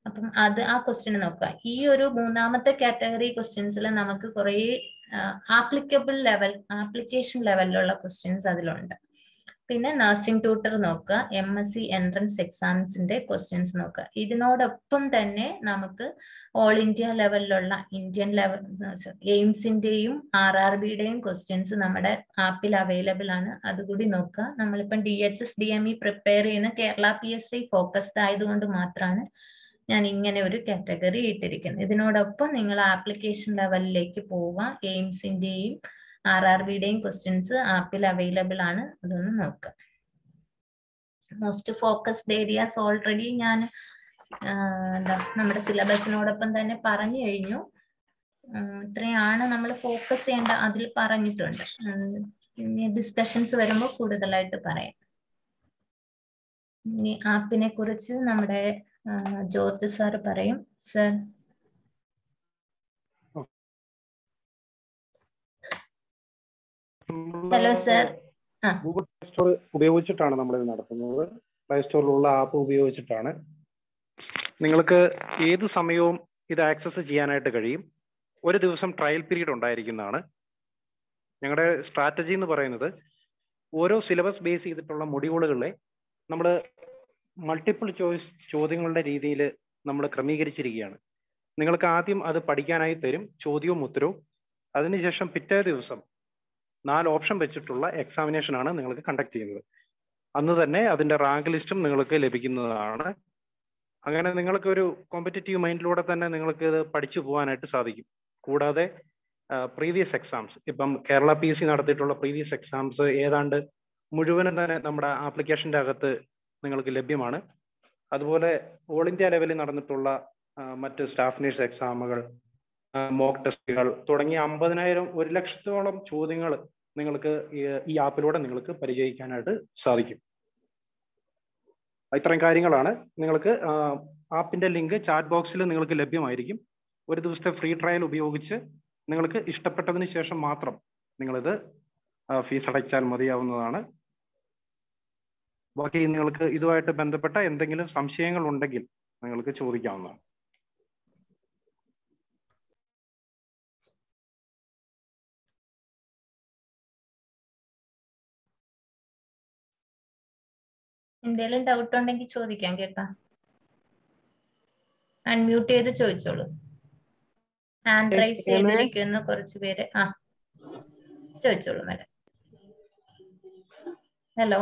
അപ്പം ആ ക്വസ്റ്റ്യൻ നോക്കുക. ഈ ഒരു മൂന്നാമത്തെ കാറ്റഗറി ക്വസ്റ്റ്യൻസിൽ നമുക്ക് കുറേ ആപ്ലിക്കേഷൻ ലെവലിലുള്ള ക്വസ്റ്റ്യൻസ് അതിലുണ്ട്. പിന്നെ നഴ്സിംഗ് ട്യൂട്ടർ നോക്കുക, MSc എൻട്രൻസ് എക്സാംസിന്റെ ക്വസ്റ്റ്യൻസ് നോക്കുക. ഇതിനോടൊപ്പം തന്നെ നമുക്ക് ഓൾ ഇന്ത്യ ലെവലിലുള്ള ഇന്ത്യൻ ലെവൽ എയിംസിന്റെയും RRBയുടെയും ക്വസ്റ്റ്യൻസ് നമ്മുടെ ആപ്പിൽ അവൈലബിൾ ആണ്. അതുകൂടി നോക്കുക. നമ്മളിപ്പം DHS DME പ്രിപ്പയർ ചെയ്യുന്ന കേരള PSC ഫോക്കസ്ഡ് ആയതുകൊണ്ട് മാത്രമാണ് ഞാൻ ഇങ്ങനെ ഒരു കാറ്റഗറി ഇട്ടിരിക്കുന്നത്. ഇതിനോടൊപ്പം നിങ്ങൾ ആപ്ലിക്കേഷൻ ലെവലിലേക്ക് പോവുക. എയിംസിന്റെയും RRBയുടെയും ക്വസ്റ്റ്യൻസ് ആപ്പിൽ അവൈലബിൾ ആണ്, അതൊന്ന് നോക്കുക. മോസ്റ്റ് ഫോക്കസ്ഡ് ഏരിയാസ് ഓൾറെഡി ഞാൻ നമ്മുടെ സിലബസിനോടൊപ്പം തന്നെ പറഞ്ഞു കഴിഞ്ഞു. ഇത്രയാണ് നമ്മൾ ഫോക്കസ് ചെയ്യേണ്ട, അതിൽ പറഞ്ഞിട്ടുണ്ട്. ഇനി ഡിസ്കഷൻസ് വരുമ്പോൾ കൂടുതലായിട്ട് പറയാം. ഇനി ആപ്പിനെ കുറിച്ച് നമ്മുടെ ജോർജ് സാർ പറയും. Sir. Hello sir. Google play store ഉപയോഗിച്ചിട്ടാണ് നമ്മളിത് നടത്തുന്നത്. പ്ലേ സ്റ്റോറിലുള്ള ആപ്പ് ഉപയോഗിച്ചിട്ടാണ്. നിങ്ങൾക്ക് ഏത് സമയവും ഇത് ആക്സസ് ചെയ്യാനായിട്ട് കഴിയും. ഒരു ദിവസം ട്രയൽ പീരീഡ് ഉണ്ടായിരിക്കുന്നതാണ്. ഞങ്ങളുടെ സ്ട്രാറ്റജി എന്ന് പറയുന്നത് ഓരോ സിലബസ് ബേസ് ചെയ്തിട്ടുള്ള മൊഡ്യൂളുകളെ നമ്മൾ മൾട്ടിപ്പിൾ ചോയ്സ് ചോദ്യങ്ങളുടെ രീതിയിൽ നമ്മൾ ക്രമീകരിച്ചിരിക്കുകയാണ്. നിങ്ങൾക്ക് ആദ്യം അത് പഠിക്കാനായി തരും, ചോദ്യവും ഉത്തരവും. അതിനുശേഷം പിറ്റേ ദിവസം 4 ഓപ്ഷൻ വെച്ചിട്ടുള്ള എക്സാമിനേഷൻ ആണ് നിങ്ങൾക്ക് കണ്ടക്ട് ചെയ്യുന്നത്. അന്ന് തന്നെ അതിന്റെ റാങ്ക് ലിസ്റ്റും നിങ്ങൾക്ക് ലഭിക്കുന്നതാണ്. അങ്ങനെ നിങ്ങൾക്ക് ഒരു കോമ്പറ്റീറ്റീവ് മൈൻഡിലൂടെ തന്നെ നിങ്ങൾക്ക് ഇത് പഠിച്ചു പോകാനായിട്ട് സാധിക്കും. കൂടാതെ പ്രീവിയസ് എക്സാംസ്, ഇപ്പം കേരള PSC നടത്തിയിട്ടുള്ള പ്രീവിയസ് എക്സാംസ് ഏതാണ്ട് മുഴുവനും തന്നെ നമ്മുടെ ആപ്ലിക്കേഷൻ്റെ അകത്ത് നിങ്ങൾക്ക് ലഭ്യമാണ്. അതുപോലെ ഓൾ ഇന്ത്യ ലെവലിൽ നടന്നിട്ടുള്ള മറ്റ് സ്റ്റാഫ് നേഴ്സ് എക്സാമുകൾ, മോക്ക് ടെസ്റ്റുകൾ തുടങ്ങിയ 50,000 1 ലക്ഷത്തോളം ചോദ്യങ്ങൾ നിങ്ങൾക്ക് ഈ ആപ്പിലൂടെ നിങ്ങൾക്ക് പരിചയിക്കാനായിട്ട് സാധിക്കും. ഇത്രയും കാര്യങ്ങളാണ്. നിങ്ങൾക്ക് ആപ്പിന്റെ ലിങ്ക് ചാറ്റ് ബോക്സിൽ നിങ്ങൾക്ക് ലഭ്യമായിരിക്കും. ഒരു ദിവസത്തെ ഫ്രീ ട്രയൽ ഉപയോഗിച്ച് നിങ്ങൾക്ക് ഇഷ്ടപ്പെട്ടതിന് ശേഷം മാത്രം നിങ്ങളിത് ഫീസ് അടച്ചാൽ മതിയാവുന്നതാണ്. ബാക്കി നിങ്ങൾക്ക് ഇതുമായിട്ട് ബന്ധപ്പെട്ട എന്തെങ്കിലും സംശയങ്ങൾ ഉണ്ടെങ്കിൽ നിങ്ങൾക്ക് ചോദിക്കാവുന്നതാണ്. എന്തെങ്കിലും ഡൗട്ട് ഉണ്ടെങ്കിൽ ചോദിക്കാം കേട്ടോ. അൺമ്യൂട്ട് ചെയ്ത് ചോദിച്ചോളൂ. ഹാൻഡ് റൈസ് ചെയ്തിരിക്കുന്ന കുറച്ച് പേര്. ചോദിച്ചോളൂ മാഡം. ഹലോ.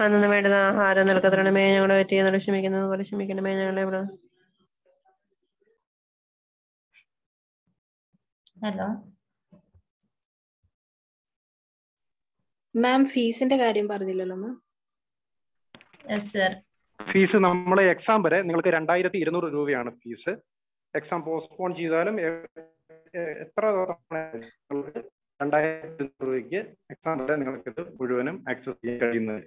അന്നു വേണ്ടുന്ന ആഹാരം നൽകണമേ, ഞങ്ങളുടെ പറ്റിയെന്ന് ക്ഷമിക്കുന്നത് പോലെ ക്ഷമിക്കണമേ ഞങ്ങളെ. ഹലോ മാം, ഫീസിന്റെ കാര്യം പറഞ്ഞില്ലല്ലോ മാം. ഫീസ് നമ്മൾ എക്സാം വരെ നിങ്ങൾക്ക് 2200 രൂപയാണ് ഫീസ്. എക്സാം പോസ്റ്റ്പോൺ ചെയ്താലും എത്ര 2200 രൂപയ്ക്ക് എക്സാം വരെ നിങ്ങൾക്ക് ഇത് മുഴുവനും ആക്സസ് ചെയ്യാൻ കഴിയുന്നത്.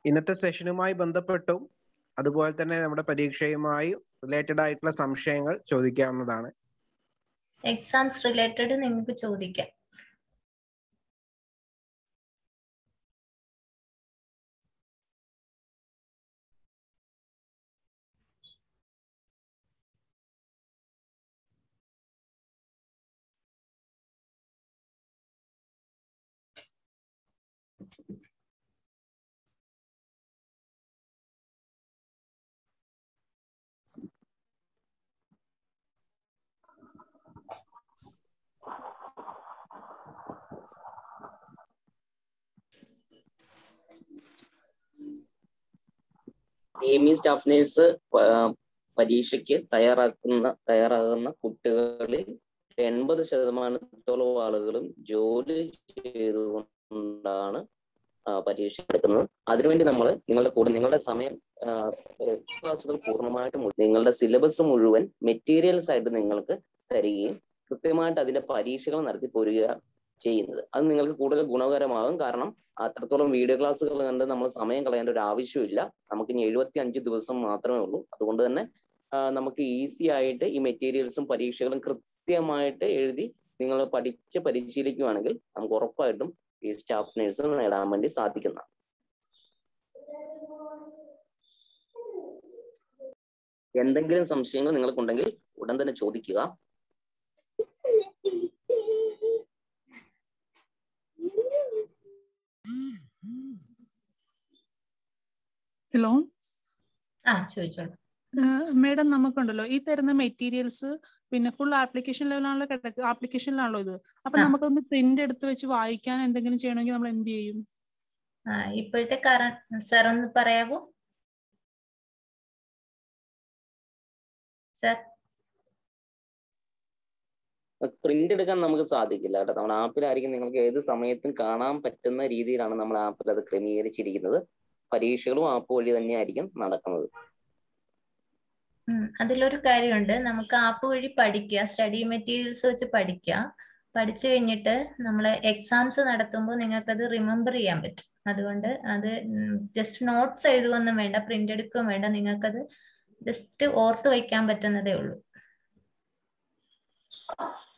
ഇന്നത്തെ സെഷനുമായി ബന്ധപ്പെട്ടും അതുപോലെ തന്നെ നമ്മുടെ പരീക്ഷയുമായി റിലേറ്റഡ് ആയിട്ടുള്ള സംശയങ്ങൾ ചോദിക്കാവുന്നതാണ്. എക്സാംസ് റിലേറ്റഡ് നിങ്ങൾക്ക് ചോദിക്കാം. സ്റ്റാഫ് നേഴ്സ് പരീക്ഷയ്ക്ക് തയ്യാറാകുന്ന കുട്ടികളിൽ 80% ആളുകളും ജോലി ചെയ്തുകൊണ്ടാണ് പരീക്ഷ എടുക്കുന്നത്. അതിനുവേണ്ടി നമ്മൾ നിങ്ങളുടെ സമയം ക്ലാസ്സുകൾ പൂർണ്ണമായിട്ടും നിങ്ങളുടെ സിലബസ് മുഴുവൻ മെറ്റീരിയൽസ് ആയിട്ട് നിങ്ങൾക്ക് തരികയും കൃത്യമായിട്ട് അതിന്റെ പരീക്ഷകൾ നടത്തി പോരുക ചെയ്യുന്നത്. അത് നിങ്ങൾക്ക് കൂടുതൽ ഗുണകരമാകും. കാരണം അത്രത്തോളം വീഡിയോ ക്ലാസ്സുകൾ കണ്ട് നമ്മൾ സമയം കളയേണ്ട ഒരു ആവശ്യമില്ല. നമുക്ക് ഇനി 75 ദിവസം മാത്രമേ ഉള്ളൂ. അതുകൊണ്ട് തന്നെ നമുക്ക് ഈസി ആയിട്ട് ഈ മെറ്റീരിയൽസും പരീക്ഷകളും കൃത്യമായിട്ട് എഴുതി നിങ്ങൾ പഠിച്ച് പരിശീലിക്കുകയാണെങ്കിൽ നമുക്ക് ഉറപ്പായിട്ടും ഈ സ്റ്റാഫ് നേഴ്സ് നേടാൻ വേണ്ടി സാധിക്കുന്നതാണ്. എന്തെങ്കിലും സംശയങ്ങൾ നിങ്ങൾക്കുണ്ടെങ്കിൽ ഉടൻ തന്നെ ചോദിക്കുക. ഹലോ. ചോദിച്ചോളൂ മേഡം, നമുക്കുണ്ടല്ലോ ഈ തരുന്ന മെറ്റീരിയൽസ് പിന്നെ ഫുൾ ആപ്ലിക്കേഷൻ ലെവലാണല്ലോ, ആപ്ലിക്കേഷനിലാണല്ലോ ഇത്. അപ്പൊ നമുക്കൊന്ന് പ്രിന്റ് എടുത്ത് വെച്ച് വായിക്കാൻ എന്തെങ്കിലും ചെയ്യണമെങ്കിൽ നമ്മൾ എന്ത് ചെയ്യും? ഇപ്പോഴത്തെ സാർ ഒന്ന് പറയാവോ സാർ? പ്രിന്റ് എടുക്കാൻ നമുക്ക് സാധിക്കില്ല കേട്ടോ. നമ്മുടെ ആപ്പിലായിരിക്കും നിങ്ങൾക്ക് ഏത് സമയത്തും കാണാൻ പറ്റുന്ന രീതിയിലാണ് നമ്മൾ ആപ്പിൽ അത് ക്രമീകരിച്ചിരിക്കുന്നത്. പരീക്ഷകളും ആപ്പ് വഴി തന്നെയായിരിക്കും നടക്കുന്നത്. അതിലൊരു കാര്യമുണ്ട്, നമുക്ക് ആപ്പ് വഴി പഠിക്കുക, സ്റ്റഡി മെറ്റീരിയൽസ് വെച്ച് പഠിക്കുക. പഠിച്ചു കഴിഞ്ഞിട്ട് നമ്മൾ എക്സാംസ് നടത്തുമ്പോൾ നിങ്ങൾക്കത് റിമെമ്പർ ചെയ്യാൻ പറ്റും. അതുകൊണ്ട് അത് ജസ്റ്റ് നോട്ട്സ് എഴുതുകയൊന്നും വേണ്ട, പ്രിന്റ് എടുക്കുകയും വേണ്ട, നിങ്ങൾക്കത് ജസ്റ്റ് ഓർത്ത് വയ്ക്കാൻ പറ്റുന്നതേ ഉള്ളൂ.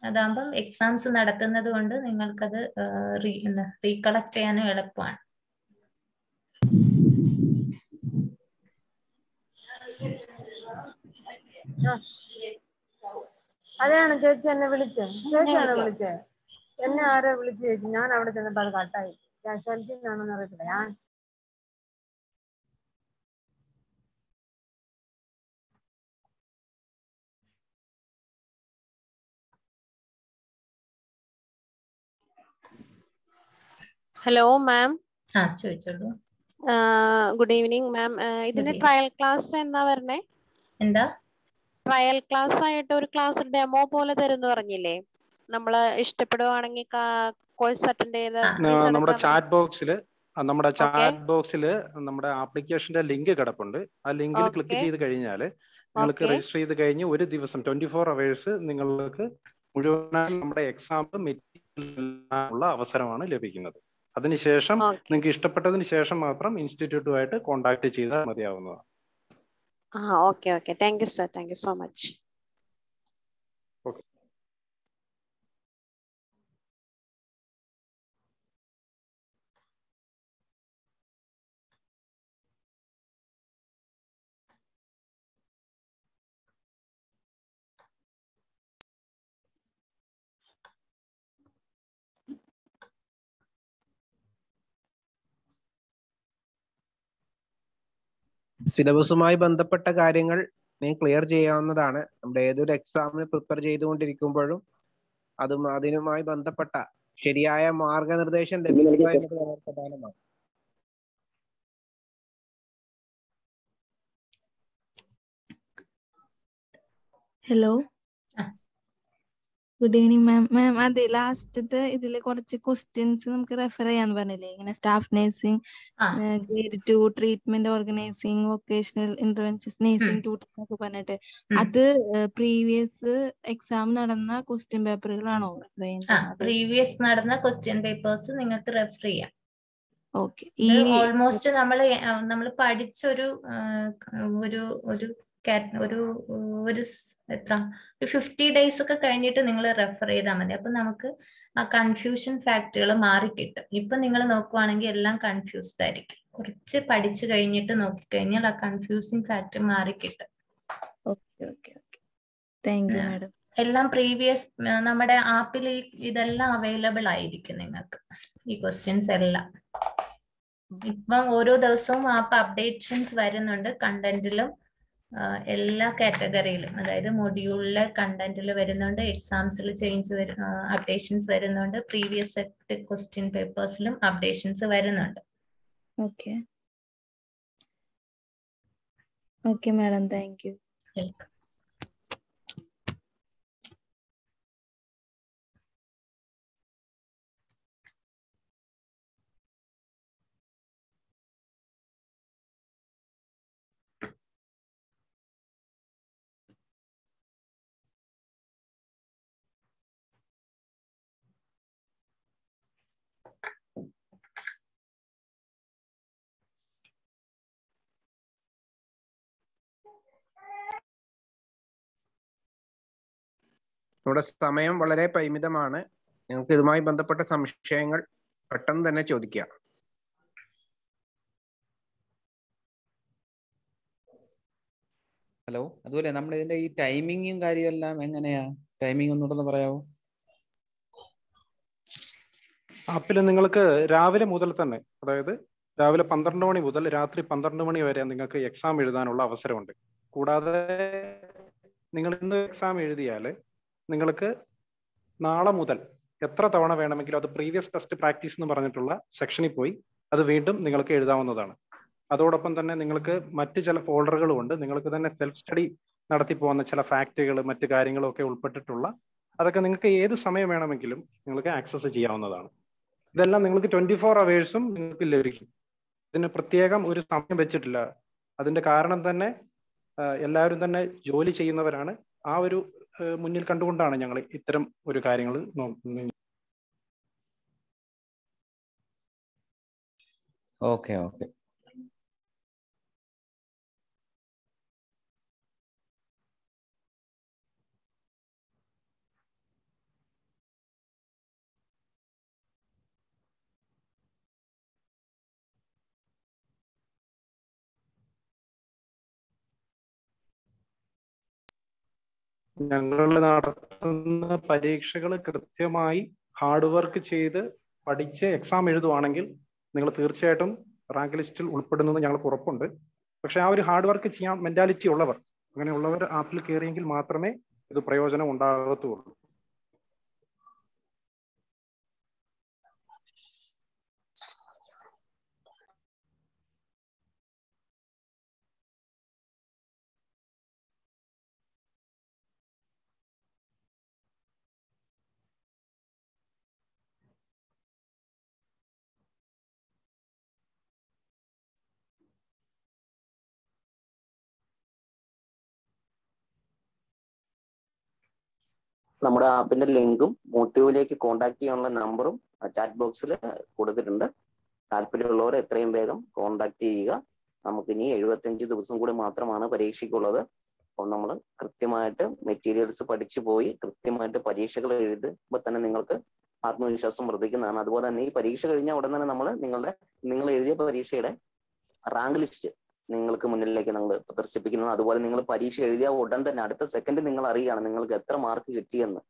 അതാകുമ്പം എക്സാംസ് നടത്തുന്നത് കൊണ്ട് നിങ്ങൾക്കത് റീകളക്ട് ചെയ്യാനും എളുപ്പമാണ്. അതെയാണ് ചേച്ചി എന്നെ വിളിച്ചത്. ചേച്ചിയാണോ വിളിച്ചത്? എന്നെ ആരോ വിളിച്ചു ചേച്ചി. ഞാൻ അവിടെ ചെന്നപ്പോൾ അത് കട്ടായി. കാഷ്വാലിറ്റിന്നാണോന്ന് അറിയത്തില്ല. ഞാൻ ഹലോ മാം. ചോദിച്ചോളൂ. ഗുഡ് ഈവനിങ് മാം. ഇതിന് ട്രയൽ ക്ലാസ് എന്നാ വരണേ? എന്താ ട്രയൽ ക്ലാസ് ആയിട്ട് ഒരു ക്ലാസ് ഡെമോ പോലെ തരുന്നു പറഞ്ഞില്ലേ? നമ്മള് ഇഷ്ടപ്പെടുവാണെങ്കിൽ കോഴ്സ് അറ്റൻഡ് ചെയ്ത് നമ്മുടെ ചാറ്റ് ബോക്സിൽ നമ്മുടെ ആപ്ലിക്കേഷന്റെ ലിങ്ക് കിടപ്പുണ്ട്. ആ ലിങ്കിൽ ക്ലിക്ക് ചെയ്ത് കഴിഞ്ഞാൽ നിങ്ങൾക്ക് രജിസ്റ്റർ ചെയ്ത് കഴിഞ്ഞ് ഒരു ദിവസം 24 hours നിങ്ങൾക്ക് മുഴുവനായി നമ്മുടെ എക്സാം മെറ്റീരിയൽ അവസരമാണ് ലഭിക്കുന്നത്. അതിനുശേഷം നിങ്ങൾക്ക് ഇഷ്ടപ്പെട്ടതിന് ശേഷം മാത്രം ഇൻസ്റ്റിറ്റ്യൂട്ടുമായിട്ട് കോൺടാക്ട് ചെയ്താൽ മതിയാവുന്നതാണ്. Okay okay. Thank you sir. Thank you so much. സിലബസുമായി ബന്ധപ്പെട്ട കാര്യങ്ങൾ ക്ലിയർ ചെയ്യാവുന്നതാണ്. നമ്മുടെ ഏതൊരു എക്സാമിന് പ്രിപ്പയർ ചെയ്തുകൊണ്ടിരിക്കുമ്പോഴും അതിനുമായി ബന്ധപ്പെട്ട ശരിയായ മാർഗനിർദ്ദേശം ലഭിക്കുക എന്നത് വളരെ പ്രധാനമാണ്. Hello, good evening ma'am. Ma'am അതെ, ലാസ്റ്റത്തെ ഇതില് കുറച്ച് ക്വസ്റ്റ്യൻസ് നമുക്ക് റെഫർ ചെയ്യാന്ന് പറഞ്ഞില്ലേ? ഇങ്ങനെ staff nursing, grade 2 treatment organising, vocational interventions, nursing tutor എന്നൊക്കെ പറഞ്ഞിട്ട് അത് പ്രീവിയസ് എക്സാം നടന്ന ക്വസ്റ്റ്യൻ പേപ്പറുകളാണോ റെഫർ ചെയ്യുന്നത്? പ്രീവിയസ് നടന്ന ക്വസ്റ്റ്യൻ പേപ്പേഴ്സ് നിങ്ങൾക്ക് റെഫർ ചെയ്യാം. ഓക്കെ. ഓൾമോസ്റ്റ് നമ്മൾ പഠിച്ചൊരു ഒരു എത്ര 50 days ഒക്കെ കഴിഞ്ഞിട്ട് നിങ്ങൾ റെഫർ ചെയ്താൽ മതി. അപ്പൊ നമുക്ക് ആ കൺഫ്യൂഷൻ ഫാക്ടുകൾ മാറിക്കിട്ടും. ഇപ്പൊ നിങ്ങൾ നോക്കുവാണെങ്കിൽ എല്ലാം കൺഫ്യൂസ്ഡ് ആയിരിക്കും. കുറച്ച് പഠിച്ചു കഴിഞ്ഞിട്ട് നോക്കിക്കഴിഞ്ഞാൽ ആ കൺഫ്യൂസിങ് ഫാക്ടർ മാറിക്കിട്ടും. എല്ലാം പ്രീവിയസ് നമ്മുടെ ആപ്പിൽ ഇതെല്ലാം അവൈലബിൾ ആയിരിക്കും നിങ്ങൾക്ക്, ഈ ക്വസ്റ്റ്യൻസ് എല്ലാം. ഇപ്പം ഓരോ ദിവസവും ആപ്പ് അപ്ഡേഷൻസ് വരുന്നുണ്ട്. കണ്ടന്റിലും എല്ലാ കാറ്റഗറിയിലും, അതായത് മൊഡ്യൂളിലെ കണ്ടന്റിൽ വരുന്നുണ്ട്, എക്സാംസിൽ അപ്ഡേഷൻസ് വരുന്നുണ്ട്, പ്രീവിയസ് സെറ്റ് ക്വസ്റ്റ്യൻ പേപ്പേഴ്സിലും അപ്ഡേഷൻസ് വരുന്നുണ്ട്. Okay okay madam, thank you. Welcome. നമ്മുടെ സമയം വളരെ പരിമിതമാണ്. നിങ്ങൾക്ക് ഇതുമായി ബന്ധപ്പെട്ട സംശയങ്ങൾ പെട്ടെന്ന് തന്നെ ചോദിക്കാം. ഹലോ, അതുപോലെ നമ്മുടെ ഇതിന്റെ ഈ ടൈമിങ്ങും കാര്യമെല്ലാം എങ്ങനെയാ? ടൈമിംഗ് ഒന്നുകൂടെ പറയാമോ? ആപ്പിൽ നിങ്ങൾക്ക് രാവിലെ മുതൽ തന്നെ, അതായത് രാവിലെ 12 മണി മുതൽ രാത്രി 12 മണി വരെ നിങ്ങൾക്ക് എക്സാം എഴുതാനുള്ള അവസരമുണ്ട്. കൂടാതെ നിങ്ങൾ ഇന്ന് എക്സാം എഴുതിയാൽ നിങ്ങൾക്ക് നാളെ മുതൽ എത്ര തവണ വേണമെങ്കിലും അത് പ്രീവിയസ് ടെസ്റ്റ് പ്രാക്ടീസ് എന്ന് പറഞ്ഞിട്ടുള്ള സെക്ഷനിൽ പോയി അത് വീണ്ടും നിങ്ങൾക്ക് എഴുതാവുന്നതാണ്. അതോടൊപ്പം തന്നെ നിങ്ങൾക്ക് മറ്റ് ചില ഫോൾഡറുകളും ഉണ്ട്. നിങ്ങൾക്ക് തന്നെ സെൽഫ് സ്റ്റഡി നടത്തി പോകുന്ന ചില ഫാക്റ്റുകൾ, മറ്റു കാര്യങ്ങളും ഒക്കെ ഉൾപ്പെട്ടിട്ടുള്ള അതൊക്കെ നിങ്ങൾക്ക് ഏത് സമയം വേണമെങ്കിലും നിങ്ങൾക്ക് ആക്സസ് ചെയ്യാവുന്നതാണ്. ഇതെല്ലാം നിങ്ങൾക്ക് 24 hours നിങ്ങൾക്ക് ലഭിക്കും. ഇതിന് പ്രത്യേകം ഒരു സമയം വെച്ചിട്ടില്ല. അതിന്റെ കാരണം തന്നെ എല്ലാവരും തന്നെ ജോലി ചെയ്യുന്നവരാണ്. ആ ഒരു മുന്നിൽ കണ്ടുകൊണ്ടാണ് ഞങ്ങൾ ഇത്തരം ഒരു കാര്യങ്ങൾ നോക്കുന്നത്. Okay okay. ഞങ്ങൾ നടത്തുന്ന പരീക്ഷകൾ കൃത്യമായി ഹാർഡ് വർക്ക് ചെയ്ത് പഠിച്ച് എക്സാം എഴുതുവാണെങ്കിൽ നിങ്ങൾ തീർച്ചയായിട്ടും റാങ്ക് ലിസ്റ്റിൽ ഉൾപ്പെടുന്നത് ഞങ്ങൾക്ക് ഉറപ്പുണ്ട്. പക്ഷെ ആ ഒരു ഹാർഡ് വർക്ക് ചെയ്യാൻ മെന്റാലിറ്റി ഉള്ളവർ, അങ്ങനെയുള്ളവർ ആപ്പിൽ കയറിയെങ്കിൽ മാത്രമേ ഇത് പ്രയോജനം ഉണ്ടാകത്തുള്ളൂ. നമ്മുടെ ആപ്പിന്റെ ലിങ്കും മോട്ടീവിലേക്ക് കോൺടാക്ട് ചെയ്യാനുള്ള നമ്പറും ചാറ്റ് ബോക്സിൽ കൊടുത്തിട്ടുണ്ട്. താല്പര്യമുള്ളവർ എത്രയും വേഗം കോൺടാക്ട് ചെയ്യുക. നമുക്കിനി 75 ദിവസം കൂടി മാത്രമാണ് പരീക്ഷയ്ക്കുള്ളത്. അപ്പോൾ നമ്മൾ കൃത്യമായിട്ട് മെറ്റീരിയൽസ് പഠിച്ചു പോയി കൃത്യമായിട്ട് പരീക്ഷകൾ എഴുതുമ്പോൾ തന്നെ നിങ്ങൾക്ക് ആത്മവിശ്വാസം വർദ്ധിക്കുന്നതാണ്. അതുപോലെ തന്നെ ഈ പരീക്ഷ കഴിഞ്ഞ ഉടൻ തന്നെ നിങ്ങൾ എഴുതിയ പരീക്ഷയുടെ റാങ്ക് ലിസ്റ്റ് നിങ്ങൾക്ക് മുന്നിലേക്ക് നമ്മൾ പ്രദർശിപ്പിക്കുന്നത്. അതുപോലെ നിങ്ങൾ പരീക്ഷ എഴുതിയ ഉടൻ തന്നെ അടുത്ത സെക്കൻഡ് നിങ്ങൾ അറിയുകയാണ് നിങ്ങൾക്ക് എത്ര മാർക്ക് കിട്ടിയെന്ന്.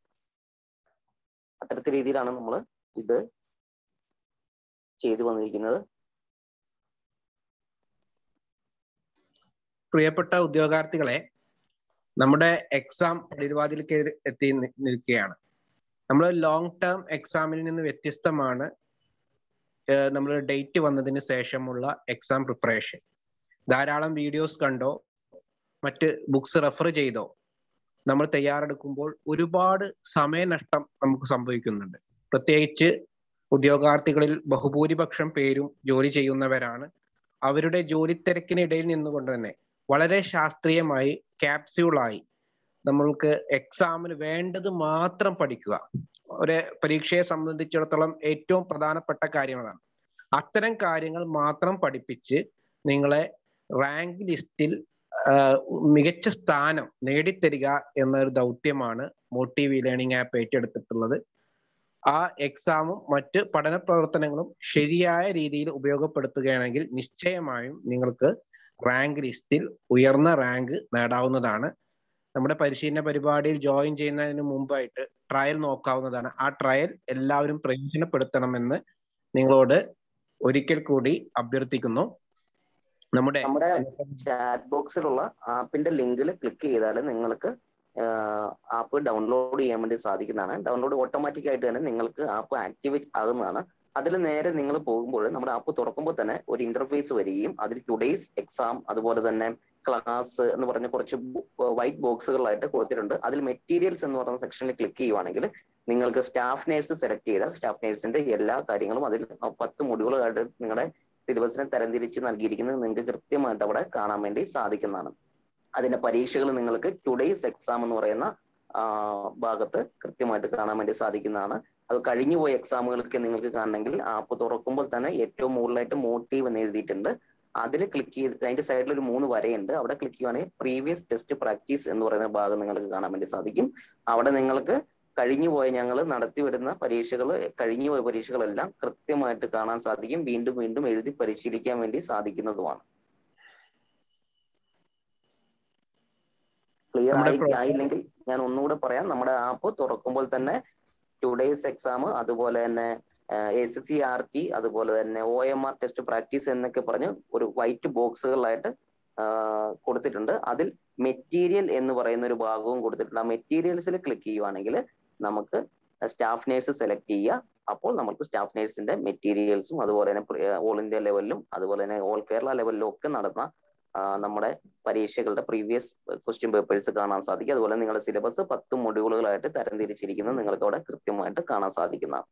അത്തരത്തിൽ രീതിയിലാണ് നമ്മൾ ഇത് ചെയ്തു വന്നിരിക്കുന്നത്. പ്രിയപ്പെട്ട ഉദ്യോഗാർത്ഥികളെ, നമ്മുടെ എക്സാം പടിവാതിലേക്ക് എത്തി നിൽക്കുകയാണ്. നമ്മൾ ലോങ് ടേം എക്സാമിൽ നിന്ന് വ്യത്യസ്തമാണ് നമ്മൾ ഡേറ്റ് വന്നതിന് ശേഷമുള്ള എക്സാം പ്രിപ്പറേഷൻ. ധാരാളം വീഡിയോസ് കണ്ടോ മറ്റ് ബുക്സ് റെഫർ ചെയ്തോ നമ്മൾ തയ്യാറെടുക്കുമ്പോൾ ഒരുപാട് സമയനഷ്ടം നമുക്ക് സംഭവിക്കുന്നുണ്ട്. പ്രത്യേകിച്ച് ഉദ്യോഗാർത്ഥികളിൽ ബഹുഭൂരിപക്ഷം പേരും ജോലി ചെയ്യുന്നവരാണ്. അവരുടെ ജോലി തിരക്കിനിടയിൽ നിന്നുകൊണ്ട് തന്നെ വളരെ ശാസ്ത്രീയമായി ക്യാപ്സ്യൂളായി നമ്മൾക്ക് എക്സാമിന് വേണ്ടത് മാത്രം പഠിക്കുക. ഒരു പരീക്ഷയെ സംബന്ധിച്ചിടത്തോളം ഏറ്റവും പ്രധാനപ്പെട്ട കാര്യം അതാണ്. അത്തരം കാര്യങ്ങൾ മാത്രം പഠിപ്പിച്ച് നിങ്ങളെ റാങ്ക് ലിസ്റ്റിൽ മികച്ച സ്ഥാനം നേടിത്തരിക എന്നൊരു ദൗത്യമാണ് മോട്ടീവ് ലേണിംഗ് ആപ്പ് ഏറ്റെടുത്തിട്ടുള്ളത്. ആ എക്സാമും മറ്റ് പഠന പ്രവർത്തനങ്ങളും ശരിയായ രീതിയിൽ ഉപയോഗപ്പെടുത്തുകയാണെങ്കിൽ നിശ്ചയമായും നിങ്ങൾക്ക് റാങ്ക് ലിസ്റ്റിൽ ഉയർന്ന റാങ്ക് നേടാവുന്നതാണ്. നമ്മുടെ പരിശീലന പരിപാടിയിൽ ജോയിൻ ചെയ്യുന്നതിന് മുമ്പായിട്ട് ട്രയൽ നോക്കാവുന്നതാണ്. ആ ട്രയൽ എല്ലാവരും പ്രയോജനപ്പെടുത്തണമെന്ന് നിങ്ങളോട് ഒരിക്കൽ കൂടി അഭ്യർത്ഥിക്കുന്നു. നമ്മുടെ ചാറ്റ് ബോക്സിലുള്ള ആപ്പിന്റെ ലിങ്കിൽ ക്ലിക്ക് ചെയ്താൽ നിങ്ങൾക്ക് ആപ്പ് ഡൗൺലോഡ് ചെയ്യാൻ വേണ്ടി സാധിക്കുന്നതാണ്. ഡൗൺലോഡ് ഓട്ടോമാറ്റിക് ആയിട്ട് തന്നെ നിങ്ങൾക്ക് ആപ്പ് ആക്ടിവേറ്റ് ആകുന്നതാണ്. അതിൽ നേരെ നിങ്ങൾ പോകുമ്പോൾ നമ്മുടെ ആപ്പ് തുറക്കുമ്പോൾ തന്നെ ഒരു ഇന്റർഫേസ് വരികയും അതിൽ ടുഡേയ്സ് എക്സാം അതുപോലെ തന്നെ ക്ലാസ് എന്ന് പറഞ്ഞ കുറച്ച് വൈറ്റ് ബോക്സുകളായിട്ട് കൊടുത്തിട്ടുണ്ട്. അതിൽ മെറ്റീരിയൽസ് എന്ന് പറയുന്ന സെക്ഷനിൽ ക്ലിക്ക് ചെയ്യുവാണെങ്കിൽ നിങ്ങൾക്ക് സ്റ്റാഫ് നേഴ്സ് സെലക്ട് ചെയ്താൽ സ്റ്റാഫ് നേഴ്സിന്റെ എല്ലാ കാര്യങ്ങളും അതിൽ 10 മൊഡ്യൂളുകളായിട്ട് നിങ്ങളുടെ സിലബസിനെ തരംതിരിച്ച് നൽകിയിരിക്കുന്നത് നിങ്ങൾക്ക് കൃത്യമായിട്ട് അവിടെ കാണാൻ വേണ്ടി സാധിക്കുന്നതാണ്. അതിന്റെ പരീക്ഷകൾ നിങ്ങൾക്ക് ടുഡേയ്സ് എക്സാം എന്ന് പറയുന്ന ഭാഗത്ത് കൃത്യമായിട്ട് കാണാൻ വേണ്ടി സാധിക്കുന്നതാണ്. അത് കഴിഞ്ഞുപോയ എക്സാമുകളൊക്കെ നിങ്ങൾക്ക് കാണണമെങ്കിൽ ആപ്പ് തുറക്കുമ്പോൾ തന്നെ ഏറ്റവും മുകളിലായിട്ട് മോട്ടീവ് എന്ന് എഴുതിയിട്ടുണ്ട്. അതിൽ ക്ലിക്ക് ചെയ്ത് അതിന്റെ സൈഡിൽ ഒരു 3 വരയുണ്ട്. അവിടെ ക്ലിക്ക് ചെയ്യുവാണെങ്കിൽ പ്രീവിയസ് ടെസ്റ്റ് പ്രാക്ടീസ് എന്ന് പറയുന്ന ഭാഗം നിങ്ങൾക്ക് കാണാൻ വേണ്ടി സാധിക്കും. അവിടെ നിങ്ങൾക്ക് ഞങ്ങൾ നടത്തിവരുന്ന കഴിഞ്ഞുപോയ പരീക്ഷകളെല്ലാം കൃത്യമായിട്ട് കാണാൻ സാധിക്കും. വീണ്ടും വീണ്ടും എഴുതി പരിശീലിക്കാൻ വേണ്ടി സാധിക്കുന്നതുമാണ്. ക്ലിയർ ആയില്ലെങ്കിൽ ഞാൻ ഒന്നുകൂടെ പറയാം. നമ്മുടെ ആപ്പ് തുറക്കുമ്പോൾ തന്നെ ടുഡേയ്സ് എക്സാം അതുപോലെ തന്നെ SCRT അതുപോലെ തന്നെ OMR ടെസ്റ്റ് പ്രാക്ടീസ് എന്നൊക്കെ പറഞ്ഞ് ഒരു വൈറ്റ് ബോക്സുകളായിട്ട് കൊടുത്തിട്ടുണ്ട്. അതിൽ മെറ്റീരിയൽ എന്ന് പറയുന്ന ഒരു ഭാഗവും കൊടുത്തിട്ടുണ്ട്. ആ മെറ്റീരിയൽസിൽ ക്ലിക്ക് ചെയ്യുവാണെങ്കിൽ നമുക്ക് സ്റ്റാഫ് നേഴ്സ് സെലക്ട് ചെയ്യുക. അപ്പോൾ നമുക്ക് സ്റ്റാഫ് നേഴ്സിന്റെ മെറ്റീരിയൽസും അതുപോലെ തന്നെ ഓൾ ഇന്ത്യ ലെവലിലും അതുപോലെ തന്നെ ഓൾ കേരള ലെവലിലും ഒക്കെ നടന്ന നമ്മുടെ പരീക്ഷകളുടെ പ്രീവിയസ് ക്വസ്റ്റ്യൻ പേപ്പേഴ്സ് കാണാൻ സാധിക്കും. അതുപോലെ നിങ്ങളുടെ സിലബസ് 10 മൊഡ്യൂളുകളായിട്ട് തരംതിരിച്ചിരിക്കുന്നത് നിങ്ങൾക്ക് അവിടെ കൃത്യമായിട്ട് കാണാൻ സാധിക്കുന്നതാണ്.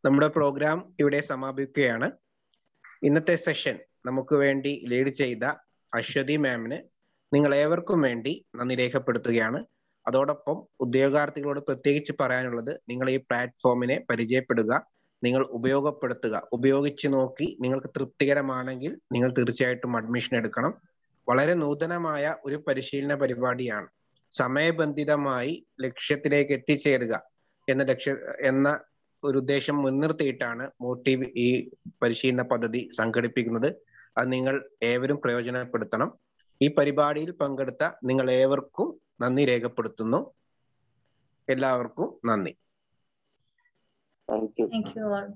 നമ്മുടെ പ്രോഗ്രാം ഇവിടെ സമാപിക്കുകയാണ്. ഇന്നത്തെ സെഷൻ നമുക്ക് വേണ്ടി ലീഡ് ചെയ്ത അശ്വതി മാമിന് നിങ്ങൾ ഏവർക്കും വേണ്ടി നന്ദി രേഖപ്പെടുത്തുകയാണ്. അതോടൊപ്പം ഉദ്യോഗാർത്ഥികളോട് പ്രത്യേകിച്ച് പറയാനുള്ളത്, നിങ്ങൾ ഈ പ്ലാറ്റ്ഫോമിനെ പരിചയപ്പെടുക, നിങ്ങൾ ഉപയോഗപ്പെടുത്തുക. ഉപയോഗിച്ച് നോക്കി നിങ്ങൾക്ക് തൃപ്തികരമാണെങ്കിൽ നിങ്ങൾ തീർച്ചയായിട്ടും അഡ്മിഷൻ എടുക്കണം. വളരെ നൂതനമായ ഒരു പരിശീലന പരിപാടിയാണ്. സമയബന്ധിതമായി ലക്ഷ്യത്തിലേക്ക് എത്തിച്ചേരുക എന്ന ഒരു ഉദ്ദേശം മുൻനിർത്തിയിട്ടാണ് മോട്ടീവ് ഈ പരിശീലന പദ്ധതി സംഘടിപ്പിക്കുന്നത്. അത് നിങ്ങൾ ഏവരും പ്രയോജനപ്പെടുത്തണം. ഈ പരിപാടിയിൽ പങ്കെടുത്ത നിങ്ങൾ ഏവർക്കും നന്ദി രേഖപ്പെടുത്തുന്നു. എല്ലാവർക്കും നന്ദി. Thank you. Thank you all.